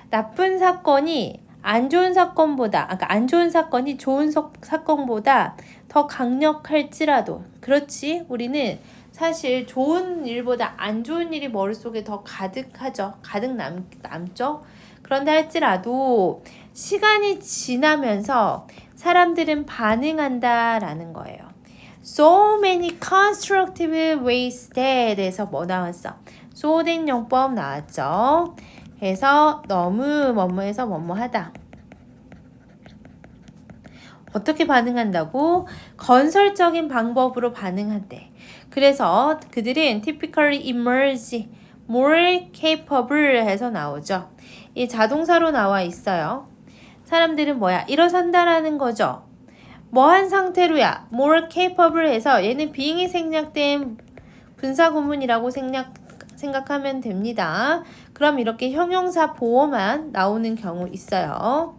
나쁜 사건이 안 좋은 사건보다, 그러니까 안 좋은 사건이 좋은 사건보다 더 강력할지라도, 그렇지, 우리는 사실 좋은 일보다 안 좋은 일이 머릿속에 더 가득하죠. 가득 남죠. 그런데 할지라도 시간이 지나면서 사람들은 반응한다라는 거예요. So many constructive ways that에서 뭐 나왔어? 소된 용법 나왔죠. 그래서 너무 뭐뭐해서 뭐뭐하다. 어떻게 반응한다고? 건설적인 방법으로 반응한대. 그래서 그들은 typically emerge more capable 해서 나오죠. 이 자동사로 나와 있어요. 사람들은 뭐야? 일어선다라는 거죠. 뭐한 상태로야? more capable 해서 얘는 being이 생략된 분사구문이라고 생각하면 됩니다. 그럼 이렇게 형용사 보어만 나오는 경우 있어요.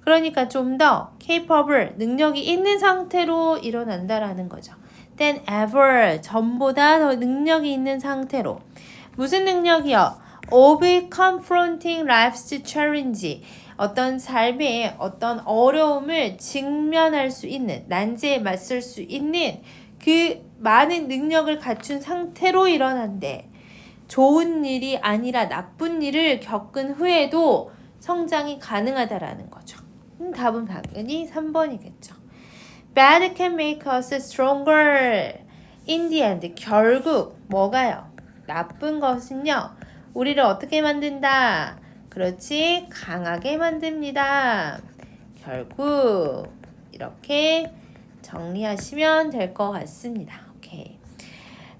그러니까 좀 더 capable, 능력이 있는 상태로 일어난다라는 거죠. than ever, 전보다 더 능력이 있는 상태로. 무슨 능력이요? of confronting life's challenge. 어떤 삶의 어떤 어려움을 직면할 수 있는, 난제에 맞설 수 있는 그 많은 능력을 갖춘 상태로 일어난대. 좋은 일이 아니라 나쁜 일을 겪은 후에도 성장이 가능하다라는 거죠. 답은 당연히 3번이겠죠. Bad can make us stronger. In the end, 결국 뭐가요? 나쁜 것은요, 우리를 어떻게 만든다? 그렇지, 강하게 만듭니다. 결국 이렇게 정리하시면 될 것 같습니다. 오케이.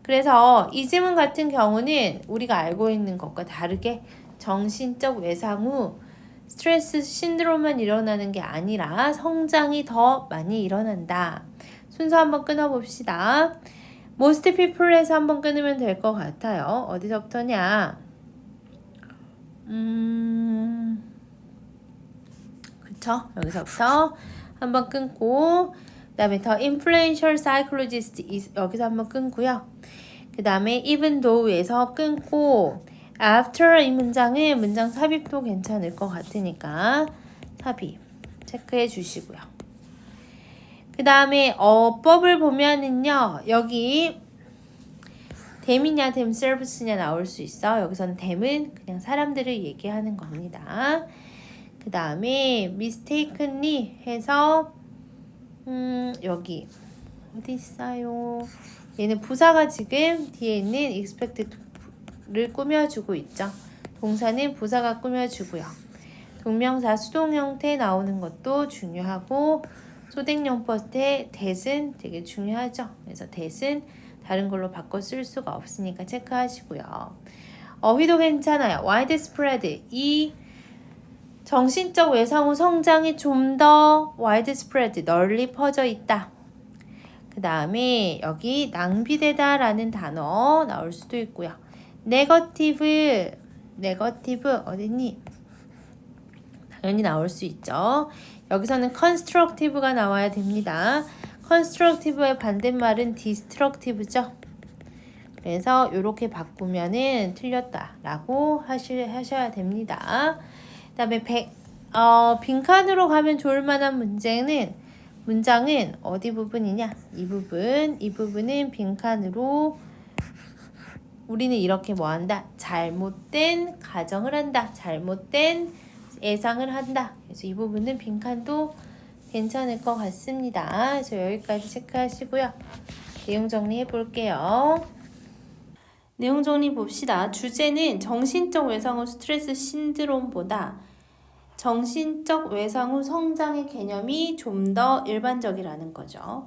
그래서 이 지문 같은 경우는 우리가 알고 있는 것과 다르게 정신적 외상 후 스트레스 신드롬만 일어나는 게 아니라 성장이 더 많이 일어난다. 순서 한번 끊어봅시다. Most people에서 한번 끊으면 될 것 같아요. 어디서부터냐? 그쵸? 여기서부터 한번 끊고, 그 다음에 The Influential Psychologist 여기서 한번 끊고요. 그 다음에 even though에서 끊고, after 이 문장은 문장 삽입도 괜찮을 것 같으니까 삽입 체크해 주시고요. 그 다음에 어법을 보면은요, 여기 them이냐 themselves냐 나올 수 있어. 여기서는 them은 그냥 사람들을 얘기하는 겁니다. 그 다음에 mistakenly 해서 여기 어디 있어요? 얘는 부사가 지금 뒤에 있는 expected를 꾸며주고 있죠. 동사는 부사가 꾸며주고요. 동명사 수동 형태 나오는 것도 중요하고, 소득용법 때 that은 되게 중요하죠. 그래서 that은 다른 걸로 바꿔 쓸 수가 없으니까 체크하시고요. 어휘도 괜찮아요. widespread, 이 정신적 외상 후 성장이 좀 더 widespread, 널리 퍼져 있다. 그 다음에 여기 낭비되다 라는 단어 나올 수도 있고요. 네거티브 어딨니? 당연히 나올 수 있죠. 여기서는 constructive가 나와야 됩니다. constructive의 반대말은 destructive죠. 그래서 이렇게 바꾸면은 틀렸다라고 하셔야 됩니다. 그 다음에 빈칸으로 가면 좋을 만한 문장은 어디 부분이냐? 이 부분은 빈칸으로 우리는 이렇게 뭐 한다? 잘못된 가정을 한다. 잘못된 예상을 한다. 그래서 이 부분은 빈칸도 괜찮을 것 같습니다. 그래서 여기까지 체크하시고요. 내용 정리해 볼게요. 내용 정리 봅시다. 주제는 정신적 외상 후 스트레스 신드롬보다 정신적 외상 후 성장의 개념이 좀 더 일반적이라는 거죠.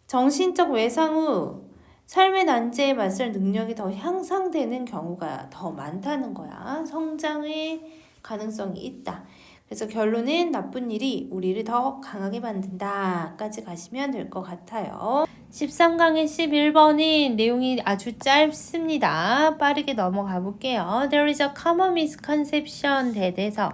정신적 외상 후 삶의 난제에 맞설 능력이 더 향상되는 경우가 더 많다는 거야. 성장의 가능성이 있다. 그래서 결론은 나쁜 일이 우리를 더 강하게 만든다 까지 가시면 될 것 같아요. 13강의 11번은 내용이 아주 짧습니다. 빠르게 넘어가 볼게요. There is a common misconception that에서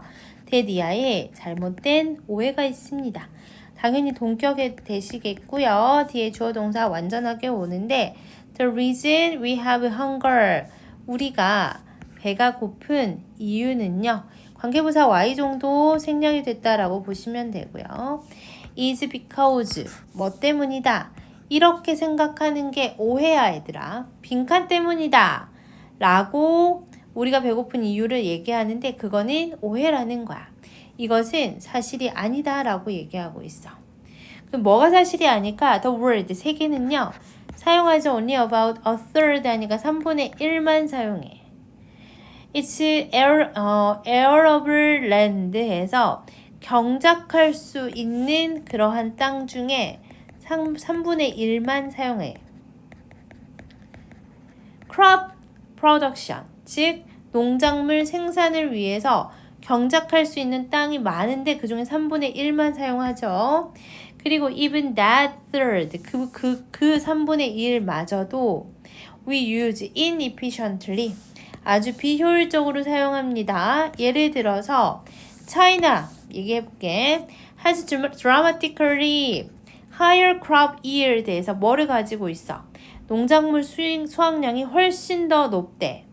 대니아에 잘못된 오해가 있습니다. 당연히 동격에 되시겠고요. 뒤에 주어 동사 완전하게 오는데 The reason we have hunger 우리가 배가 고픈 이유는요. 관계부사 Y 정도 생략이 됐다라고 보시면 되고요. is because 뭐 때문이다. 이렇게 생각하는 게 오해야 얘들아. 빈칸 때문이다. 라고 우리가 배고픈 이유를 얘기하는데 그거는 오해라는 거야. 이것은 사실이 아니다 라고 얘기하고 있어. 그럼 뭐가 사실이 아닐까? The word 세 개는요. 사용하지 only about a third 하니까 3분의 1만 사용해. It's arable land 해서 경작할 수 있는 그러한 땅 중에 3분의 1만 사용해. Crop production, 즉 농작물 생산을 위해서 경작할 수 있는 땅이 많은데 그 중에 3분의 1만 사용하죠. 그리고 even that third, 그 3분의 1마저도 we use inefficiently, 아주 비효율적으로 사용합니다. 예를 들어서 China, 얘기해볼게. has dramatically higher crop yield 에서 뭐를 가지고 있어? 농작물 수확량이 훨씬 더 높대.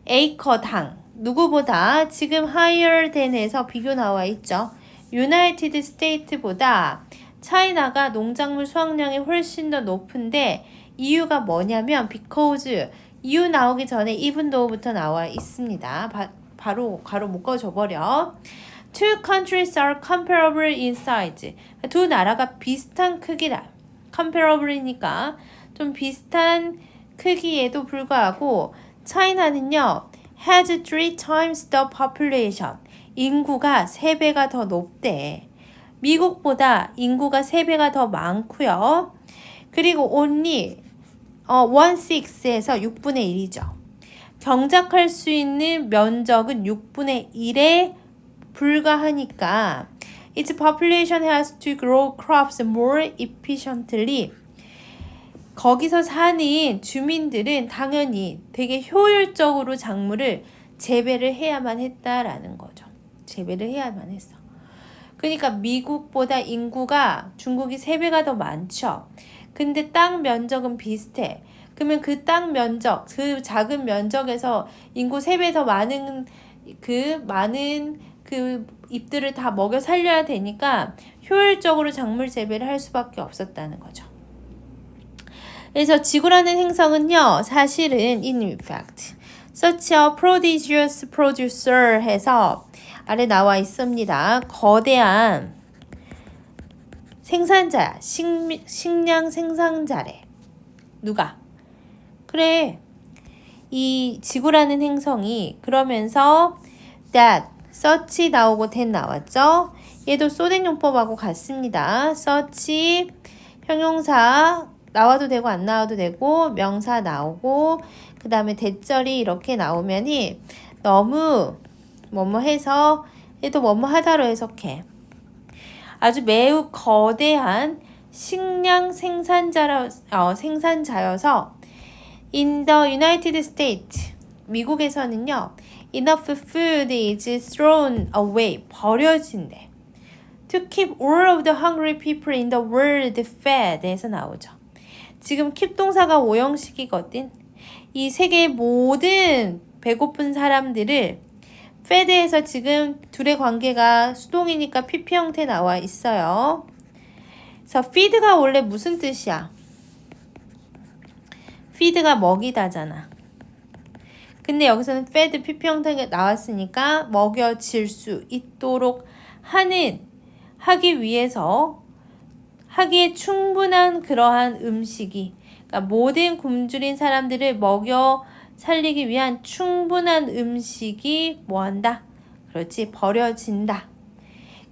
에이커당 누구보다 지금 higher than에서 비교 나와 있죠. United States보다 차이나가 농작물 수확량이 훨씬 더 높은데 이유가 뭐냐면 because 이유 나오기 전에 even though부터 나와 있습니다. 바로 가로 묶어줘버려. Two countries are comparable in size. 두 나라가 비슷한 크기다. comparable이니까 좀 비슷한 크기에도 불구하고 차이나는요 has 3 times the population. 인구가 3배가 더 높대. 미국보다 인구가 3배가 더 많고요. 그리고 only 1/6에서 6분의 1이죠. 경작할 수 있는 면적은 6분의 1에 불과하니까 its population has to grow crops more efficiently. 거기서 사는 주민들은 당연히 되게 효율적으로 작물을 재배를 해야만 했다라는 거죠. 재배를 해야만 했어. 그러니까 미국보다 인구가 중국이 3배가 더 많죠. 근데 땅 면적은 비슷해. 그러면 그 땅 면적, 그 작은 면적에서 인구 3배 더 많은 그 잎들을 다 먹여 살려야 되니까 효율적으로 작물 재배를 할 수밖에 없었다는 거죠. 그래서 지구라는 행성은요, 사실은 in fact, such a prodigious producer 해서 아래 나와 있습니다. 거대한 생산자야. 식량 생산자래. 누가? 그래. 이 지구라는 행성이 그러면서 that, such 나오고 that 나왔죠? 얘도 소된 용법하고 같습니다. such 형용사 나와도 되고 안 나와도 되고 명사 나오고 그 다음에 대절이 이렇게 나오면이 너무 뭐뭐 해서 얘도 뭐뭐 하다로 해석해. 아주 매우 거대한 식량 생산자여서 in the United States 미국에서는요 enough food is thrown away 버려진대. To keep all of the hungry people in the world fed 에서 나오죠. 지금 keep 동사가 오형식이거든. 이 세계의 모든 배고픈 사람들을 fed에서 지금 둘의 관계가 수동이니까 PP 형태 나와 있어요. 그래서 feed가 원래 무슨 뜻이야? feed가 먹이다잖아. 근데 여기서는 fed PP 형태가 나왔으니까 먹여질 수 있도록 하기 위해서 하기에 충분한 그러한 음식이 그러니까 모든 굶주린 사람들을 먹여 살리기 위한 충분한 음식이 뭐한다? 그렇지, 버려진다.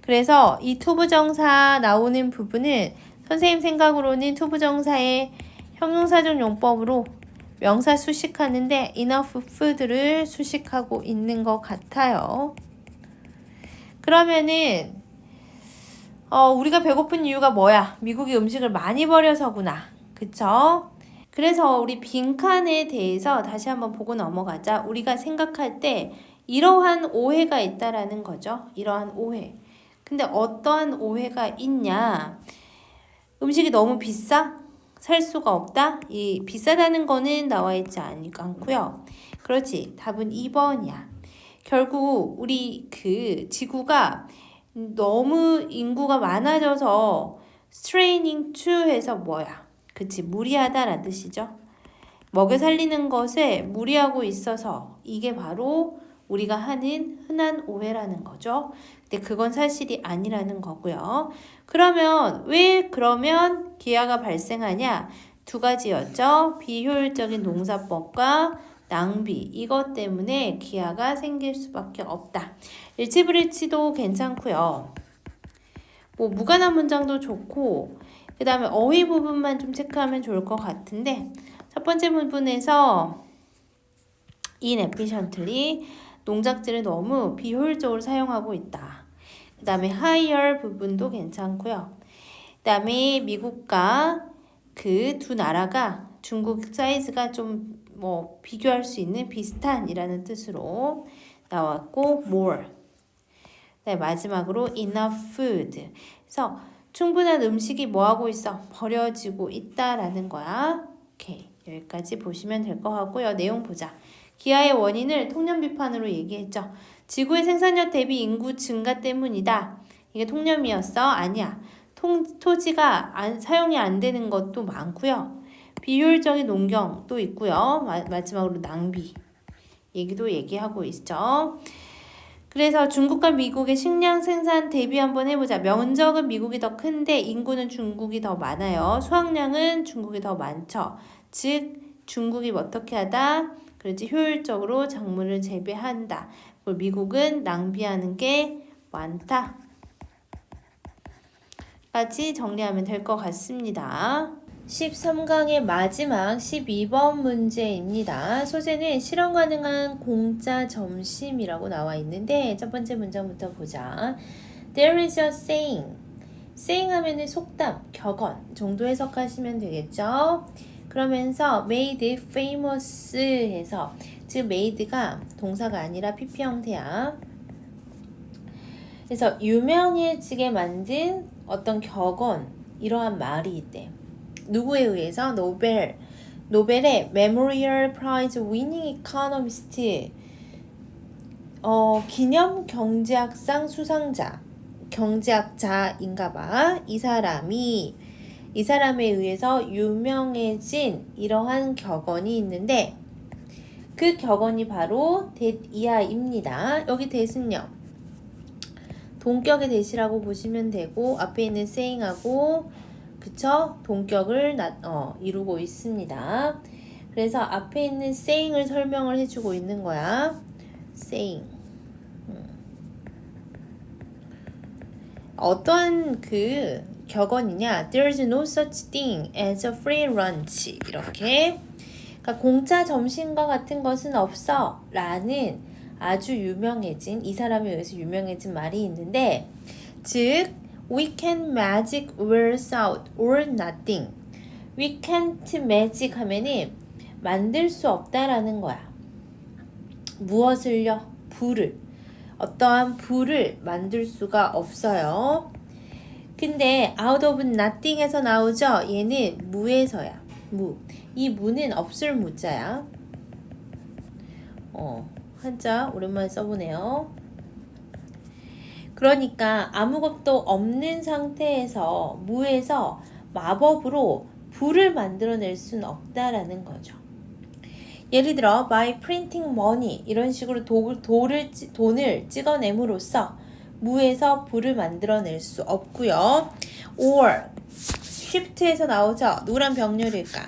그래서 이 투부정사 나오는 부분은 선생님 생각으로는 투부정사의 형용사적 용법으로 명사 수식하는데 enough food를 수식하고 있는 것 같아요. 그러면은 우리가 배고픈 이유가 뭐야? 미국이 음식을 많이 버려서구나. 그쵸? 그래서 우리 빈칸에 대해서 다시 한번 보고 넘어가자. 우리가 생각할 때 이러한 오해가 있다라는 거죠. 이러한 오해. 근데 어떠한 오해가 있냐? 음식이 너무 비싸? 살 수가 없다? 이 비싸다는 거는 나와 있지 않고요. 그렇지. 답은 2번이야. 결국 우리 그 지구가 너무 인구가 많아져서 straining to 해서 뭐야? 그치. 무리하다라는 뜻이죠. 먹여 살리는 것에 무리하고 있어서 이게 바로 우리가 하는 흔한 오해라는 거죠. 근데 그건 사실이 아니라는 거고요. 그러면 기아가 발생하냐? 두 가지였죠. 비효율적인 농사법과 낭비. 이것 때문에 기아가 생길 수밖에 없다. 일치불일치도 괜찮고요. 뭐 무관한 문장도 좋고 그 다음에 어휘 부분만 좀 체크하면 좋을 것 같은데 첫 번째 부분에서 inefficiently 농작질을 너무 비효율적으로 사용하고 있다. 그 다음에 higher 부분도 괜찮고요. 그 다음에 미국과 그 두 나라가 중국 사이즈가 좀 뭐 비교할 수 있는 비슷한이라는 뜻으로 나왔고 more. 네, 마지막으로 enough food. 그래서 충분한 음식이 뭐 하고 있어? 버려지고 있다라는 거야. 오케이. 여기까지 보시면 될 것 같고요. 내용 보자. 기아의 원인을 통념 비판으로 얘기했죠. 지구의 생산력 대비 인구 증가 때문이다. 이게 통념이었어? 아니야. 토지가 사용이 안 되는 것도 많고요. 비효율적인 농경도 있고요. 마지막으로 낭비 얘기도 얘기하고 있죠. 그래서 중국과 미국의 식량 생산 대비 한번 해보자. 면적은 미국이 더 큰데 인구는 중국이 더 많아요. 수확량은 중국이 더 많죠. 즉 중국이 어떻게 하다? 그렇지 효율적으로 작물을 재배한다. 그리고 미국은 낭비하는 게 많다. 까지 정리하면 될 것 같습니다. 13강의 마지막 12번 문제입니다. 소재는 실현 가능한 공짜 점심이라고 나와 있는데 첫 번째 문장부터 보자. There is a saying. saying 하면은 속담, 격언 정도 해석하시면 되겠죠. 그러면서 made famous 해서 지금 made가 동사가 아니라 PP 형태야. 그래서 유명해지게 만든 어떤 격언 이러한 말이 있대. 누구에 의해서? 노벨의 메모리얼 프라이즈 위닝 이코노미스트 기념 경제학상 수상자 경제학자인가봐. 이 사람에 의해서 유명해진 이러한 격언이 있는데 그 격언이 바로 that이야입니다. 여기 that은요 동격의 that이라고 보시면 되고 앞에 있는 saying하고 그쵸? 동격을 이루고 있습니다. 그래서 앞에 있는 saying을 설명을 해주고 있는 거야. saying. 어떠한 그 격언이냐? There's no such thing as a free lunch. 이렇게. 그러니까 공짜 점심과 같은 것은 없어. 라는 아주 유명해진, 이 사람에 의해서 유명해진 말이 있는데, 즉, we can magic without or nothing. we can't magic 하면은 만들 수 없다라는 거야. 무엇을요? 불을. 어떠한 불을 만들 수가 없어요. 근데 out of nothing에서 나오죠? 얘는 무에서야. 무. 이 무는 없을 무자야. 한자 오랜만에 써보네요. 그러니까 아무것도 없는 상태에서 무에서 마법으로 불을 만들어낼 수는 없다라는 거죠. 예를 들어 by printing money 이런 식으로 돈을 찍어냄으로써 무에서 불을 만들어낼 수 없고요. or shift에서 나오죠. 누구랑 병렬일까?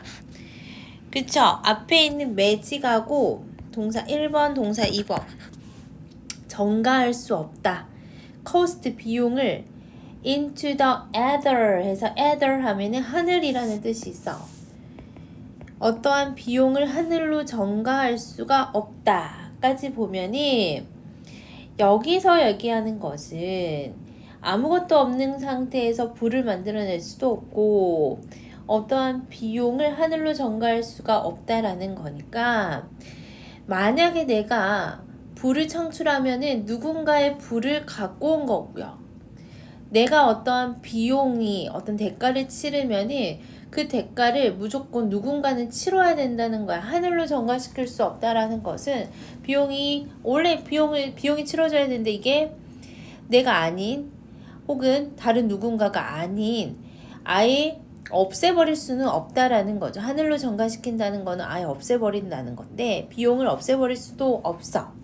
그쵸? 앞에 있는 magic하고 동사 1번, 동사 2번 전가할 수 없다. cost 비용을 into the ether 해서 ether 하면은 하늘이라는 뜻이 있어. 어떠한 비용을 하늘로 전가할 수가 없다 까지 보면은 여기서 얘기하는 것은 아무것도 없는 상태에서 불을 만들어낼 수도 없고 어떠한 비용을 하늘로 전가할 수가 없다라는 거니까 만약에 내가 부를 창출하면은 누군가의 부를 갖고 온 거고요. 내가 어떠한 비용이 어떤 대가를 치르면은 그 대가를 무조건 누군가는 치러야 된다는 거야. 하늘로 전가시킬 수 없다라는 것은 원래 비용이 치러져야 되는데 이게 내가 아닌 혹은 다른 누군가가 아닌 아예 없애버릴 수는 없다라는 거죠. 하늘로 전가시킨다는 거는 아예 없애버린다는 건데 비용을 없애버릴 수도 없어.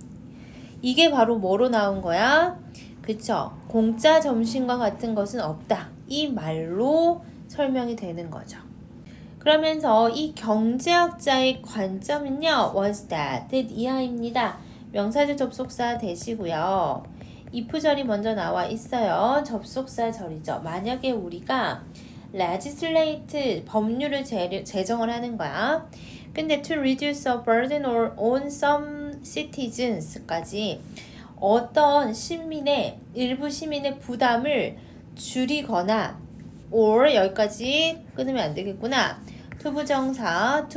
이게 바로 뭐로 나온 거야? 그쵸? 공짜 점심과 같은 것은 없다. 이 말로 설명이 되는 거죠. 그러면서 이 경제학자의 관점은요. was that 이하입니다. 명사절 접속사 대시고요. if절이 먼저 나와 있어요. 접속사 절이죠. 만약에 우리가 legislate 법률을 제정을 하는 거야. 근데 to reduce a burden on some citizens까지 어떤 일부 시민의 부담을 줄이거나 or 여기까지 끊으면 안 되겠구나. 투부정사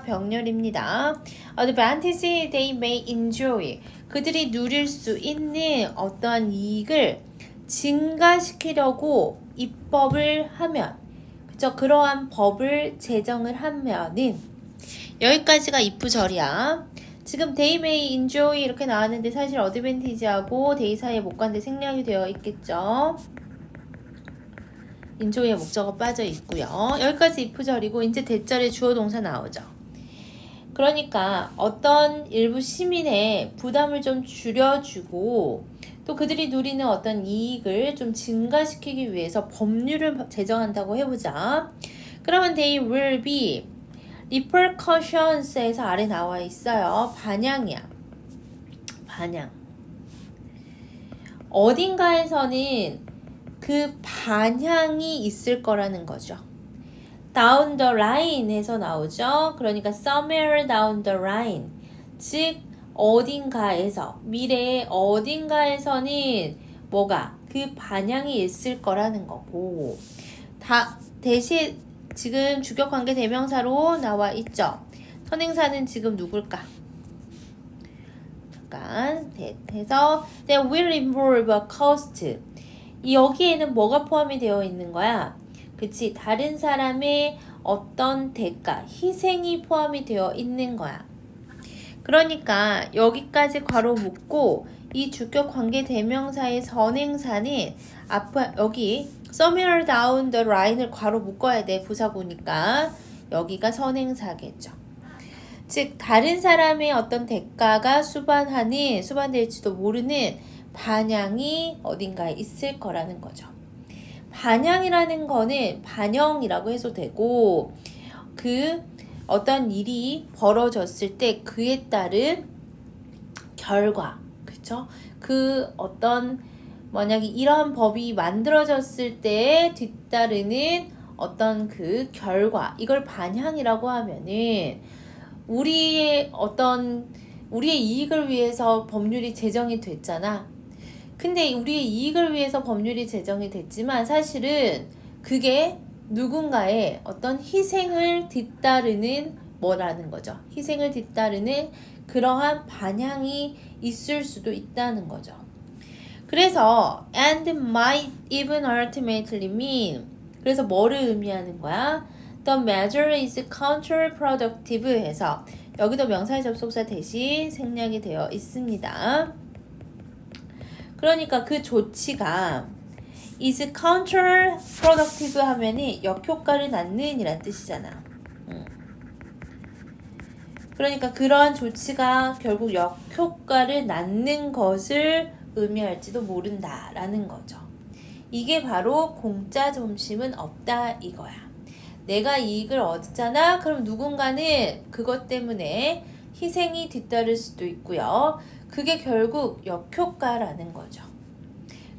병렬입니다. advantage they may enjoy 그들이 누릴 수 있는 어떠한 이익을 증가시키려고 입법을 하면 그쵸? 그러한 법을 제정을 하면은 여기까지가 if절이야. 지금 they may enjoy 이렇게 나왔는데 사실 advantage하고 they 사이에 목관대 생략이 되어 있겠죠. enjoy의 목적어 빠져 있고요. 여기까지 if절이고 이제 대절에 주어 동사 나오죠. 그러니까 어떤 일부 시민의 부담을 좀 줄여주고 또 그들이 누리는 어떤 이익을 좀 증가시키기 위해서 법률을 제정한다고 해보자. 그러면 they will be repercussions에서 아래 나와 있어요. 반향이야. 반향. 어딘가에서는 그 반향이 있을 거라는 거죠. down the line에서 나오죠. 그러니까 somewhere down the line. 즉 어딘가에서 미래의 어딘가에서는 뭐가 그 반향이 있을 거라는 거고 대신 지금 주격관계 대명사로 나와 있죠. 선행사는 지금 누굴까? 잠깐 해서 that will involve a cost. 여기에는 뭐가 포함이 되어 있는 거야? 그치? 다른 사람의 어떤 대가, 희생이 포함이 되어 있는 거야. 그러니까 여기까지 괄호 묶고 이 주격 관계 대명사의 선행사는 여기 somewhere down the line을 괄호 묶어야 돼. 부사구니까 여기가 선행사겠죠. 즉 다른 사람의 어떤 대가가 수반될지도 모르는 반향이 어딘가에 있을 거라는 거죠. 반향이라는 거는 반영이라고 해도 되고 그 어떤 일이 벌어졌을 때 그에 따른 결과, 그쵸? 그 어떤 만약에 이러한 법이 만들어졌을 때 뒤따르는 어떤 그 결과, 이걸 반향이라고 하면은 우리의 이익을 위해서 법률이 제정이 됐잖아. 근데 우리의 이익을 위해서 법률이 제정이 됐지만 사실은 그게 누군가의 어떤 희생을 뒤따르는 뭐라는 거죠. 희생을 뒤따르는 그러한 반향이 있을 수도 있다는 거죠. 그래서 and might even ultimately mean 그래서 뭐를 의미하는 거야? The measure is counterproductive 해서 여기도 명사의 접속사 대신 생략이 되어 있습니다. 그러니까 그 조치가 is counterproductive 하면이 역효과를 낳는 이란 뜻이잖아. 그러니까 그러한 조치가 결국 역효과를 낳는 것을 의미할지도 모른다라는 거죠. 이게 바로 공짜 점심은 없다 이거야. 내가 이익을 얻잖아. 그럼 누군가는 그것 때문에 희생이 뒤따를 수도 있고요. 그게 결국 역효과라는 거죠.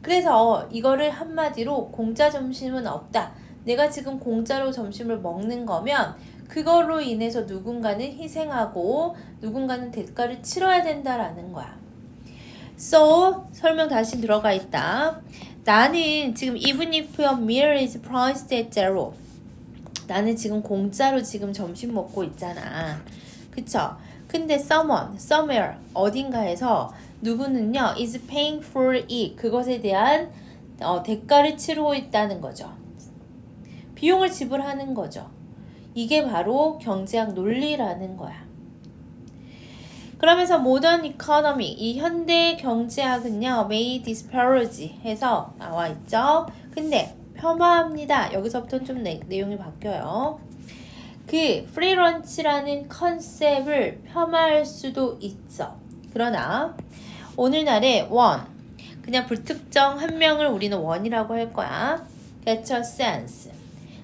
그래서 이거를 한마디로 공짜 점심은 없다. 내가 지금 공짜로 점심을 먹는 거면 그걸로 인해서 누군가는 희생하고 누군가는 대가를 치러야 된다라는 거야. So 설명 다시 들어가 있다. 나는 지금 even if your meal is priced at zero. 나는 지금 공짜로 지금 점심 먹고 있잖아. 그쵸? 근데 someone, somewhere, 어딘가에서 누구는요 is paying for it. 그것에 대한 대가를 치르고 있다는 거죠. 비용을 지불하는 거죠. 이게 바로 경제학 논리라는 거야. 그러면서 modern economy, 이 현대 경제학은요 may disparage 해서 나와 있죠. 근데 폄하합니다. 여기서부터는 좀 내용이 바뀌어요. 그 프리런치라는 컨셉을 폄하할 수도 있어. 그러나 오늘날의 원, 그냥 불특정 한 명을 우리는 원이라고 할 거야. get a sense,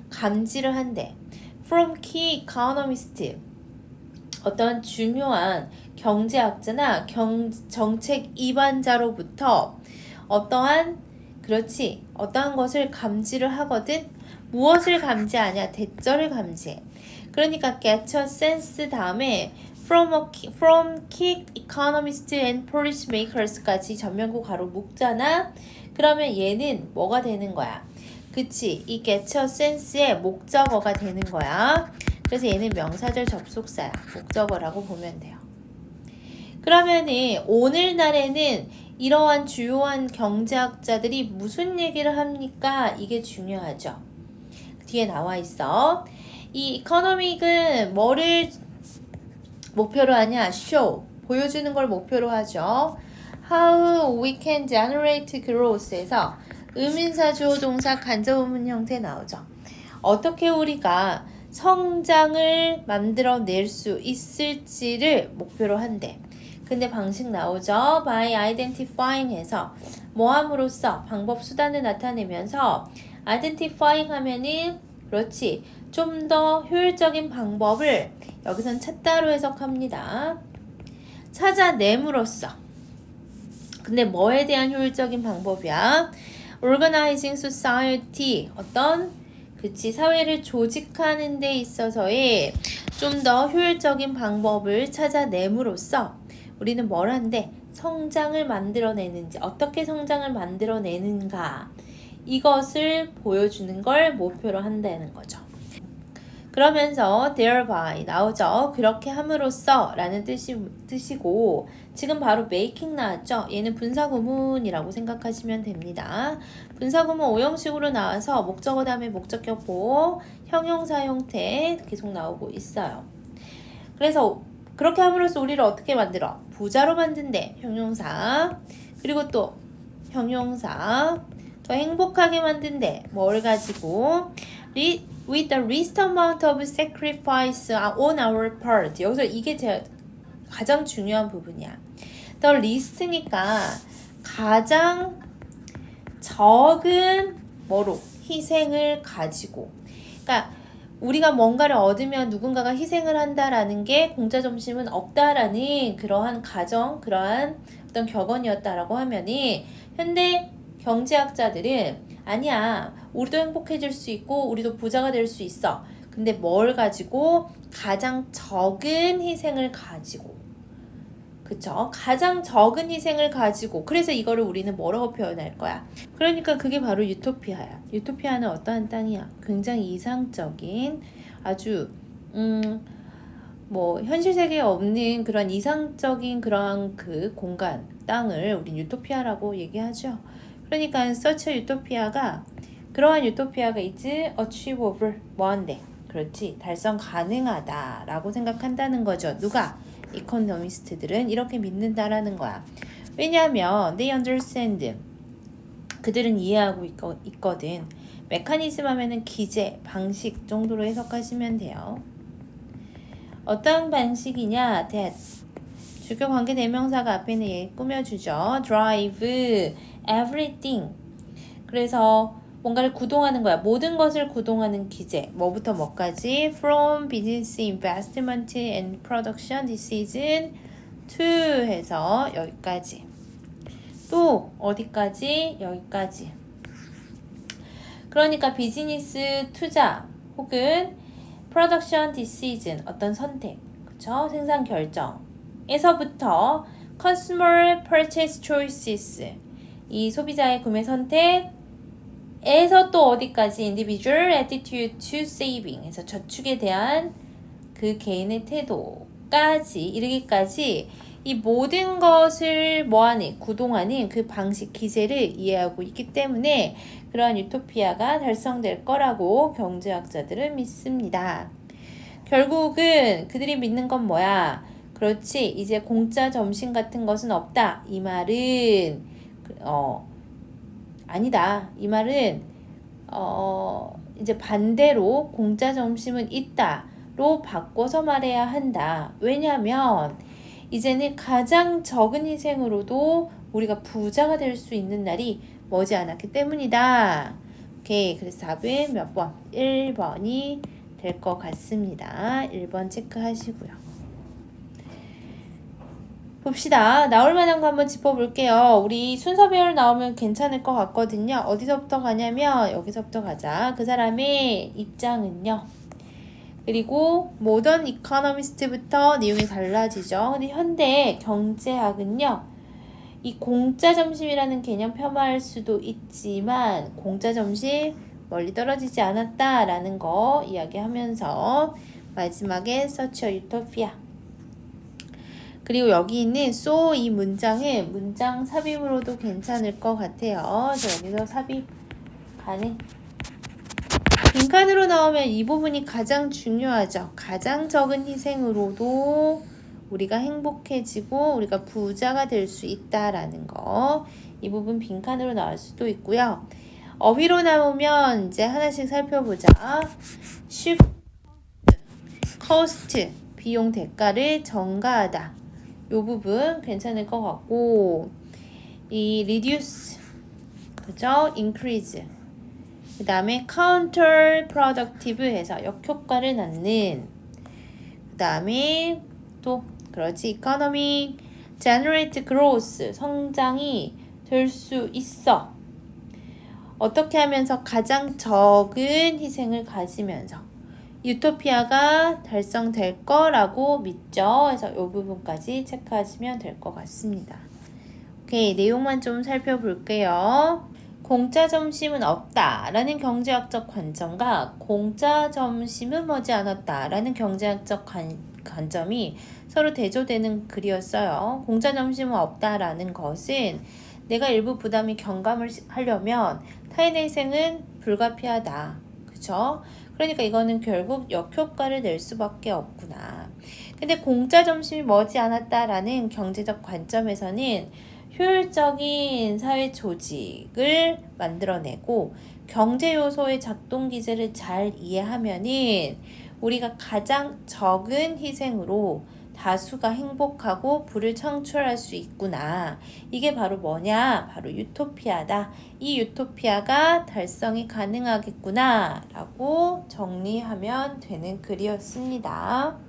감지를 한대. from key economist, 어떤 중요한 경제학자나 정책 입안자로부터 어떠한 것을 감지를 하거든. 무엇을 감지하냐? 대절을 감지해. 그러니까 get a sense 다음에 from key economists and policy makers까지 전면구 가로 묶잖아. 그러면 얘는 뭐가 되는 거야? 그치? 이 get a sense의 목적어가 되는 거야. 그래서 얘는 명사절 접속사야. 목적어라고 보면 돼요. 그러면은 오늘날에는 이러한 주요한 경제학자들이 무슨 얘기를 합니까? 이게 중요하죠. 뒤에 나와 있어. 이 이코노믹은 뭐를 목표로 하냐? show, 보여주는 걸 목표로 하죠. How we can generate growth에서 의문사 주어 동사 간접 의문 형태 나오죠. 어떻게 우리가 성장을 만들어낼 수 있을지를 목표로 한대. 근데 방식 나오죠. by identifying 해서 뭐함으로써 방법 수단을 나타내면서 identifying 하면은 그렇지. 좀 더 효율적인 방법을 여기선 찾다로 해석합니다. 찾아냄으로써. 근데 뭐에 대한 효율적인 방법이야? organizing society, 사회를 조직하는 데 있어서의 좀 더 효율적인 방법을 찾아냄으로써 우리는 뭘 한대? 성장을 만들어내는지, 어떻게 성장을 만들어내는가, 이것을 보여주는 걸 목표로 한다는 거죠. 그러면서 thereby 나오죠. 그렇게 함으로써 라는 뜻이고, 지금 바로 making 나왔죠. 얘는 분사구문이라고 생각하시면 됩니다. 분사구문 5형식으로 나와서 목적어 다음에 목적격보, 형용사 형태 계속 나오고 있어요. 그래서 그렇게 함으로써 우리를 어떻게 만들어? 부자로 만든대. 형용사. 그리고 또 형용사. 더 행복하게 만든대. 뭘 가지고? with the least amount of sacrifice on our part. 여기서 이게 가장 중요한 부분이야. the least니까 가장 적은 희생을 가지고. 그러니까 우리가 뭔가를 얻으면 누군가가 희생을 한다라는 게 공짜 점심은 없다라는 그러한 그러한 어떤 격언이었다라고 하면이 현대 경제학자들은 아니야, 우리도 행복해질 수 있고 우리도 부자가 될 수 있어. 근데 뭘 가지고? 가장 적은 희생을 가지고. 그쵸? 가장 적은 희생을 가지고. 그래서 이거를 우리는 뭐라고 표현할 거야? 그러니까 그게 바로 유토피아야. 유토피아는 어떠한 땅이야? 굉장히 이상적인, 아주 현실 세계에 없는 그런 이상적인 그런 그 공간, 땅을 우린 유토피아라고 얘기하죠. 그러니까 such a utopia가, 그러한 유토피아가 is achievable, 뭐한데? 그렇지, 달성 가능하다라고 생각한다는 거죠. 누가? 이코노미스트들은 이렇게 믿는다라는 거야. 왜냐하면 they understand, 그들은 이해하고 있거든. 메커니즘 하면은 기제, 방식 정도로 해석하시면 돼요. 어떤 방식이냐? that, 주격 관계 대명사가 앞에는 얘 꾸며주죠. drive everything. 그래서 뭔가를 구동하는 거야. 모든 것을 구동하는 기제. 뭐부터 뭐까지? From business investment and production decision to 해서 여기까지. 또 어디까지? 여기까지. 그러니까 비즈니스 투자 혹은 production decision, 어떤 선택, 그쵸? 생산 결정에서부터 consumer purchase choices, 이 소비자의 구매 선택 에서 또 어디까지? individual attitude to saving, 에서 저축에 대한 그 개인의 태도, 이르기까지 이 모든 것을 뭐하는 구동하는 그 방식 기제를 이해하고 있기 때문에 그러한 유토피아가 달성될 거라고 경제학자들은 믿습니다. 결국은 그들이 믿는 건 뭐야? 그렇지, 이제 공짜 점심 같은 것은 없다. 이 말은 아니다. 이 말은 이제 반대로 공짜 점심은 있다로 바꿔서 말해야 한다. 왜냐하면 이제는 가장 적은 희생으로도 우리가 부자가 될 수 있는 날이 머지않았기 때문이다. 오케이. 그래서 답은 몇 번? 1번이 될 것 같습니다. 1번 체크하시고요. 봅시다. 나올 만한 거 한번 짚어볼게요. 우리 순서별 나오면 괜찮을 것 같거든요. 어디서부터 가냐면 여기서부터 가자. 그 사람의 입장은요. 그리고 모던 이코노미스트부터 내용이 달라지죠. 근데 현대 경제학은요. 이 공짜 점심이라는 개념 폄하할 수도 있지만 공짜 점심 멀리 떨어지지 않았다라는 거 이야기하면서 마지막에 Such a Utopia. 그리고 여기 있는 so 이 문장은 문장 삽입으로도 괜찮을 것 같아요. 그래서 여기서 삽입 가능. 빈칸으로 나오면 이 부분이 가장 중요하죠. 가장 적은 희생으로도 우리가 행복해지고 우리가 부자가 될 수 있다라는 거. 이 부분 빈칸으로 나올 수도 있고요. 어휘로 나오면 이제 하나씩 살펴보자. shift, cost, 비용 대가를 전가하다. 이 부분 괜찮을 것 같고, 이 reduce, 그죠? increase. 그 다음에 counterproductive 해서 역효과를 낳는. 그 다음에 또 그렇지 economic, generate growth, 성장이 될 수 있어. 어떻게 하면서 가장 적은 희생을 가지면서 유토피아가 달성될 거라고 믿죠. 그래서 이 부분까지 체크하시면 될 것 같습니다. 오케이, 내용만 좀 살펴볼게요. 공짜 점심은 없다 라는 경제학적 관점과 공짜 점심은 머지않았다 라는 경제학적 관점이 서로 대조되는 글이었어요. 공짜 점심은 없다 라는 것은 내가 일부 부담이 경감을 하려면 타인의 희생은 불가피하다. 그쵸? 그러니까 이거는 결국 역효과를 낼 수밖에 없구나. 근데 공짜 점심이 머지않았다라는 경제적 관점에서는 효율적인 사회 조직을 만들어내고 경제 요소의 작동 기제를 잘 이해하면은 우리가 가장 적은 희생으로 다수가 행복하고 부를 창출할 수 있구나. 이게 바로 뭐냐? 바로 유토피아다. 이 유토피아가 달성이 가능하겠구나 라고 정리하면 되는 글이었습니다.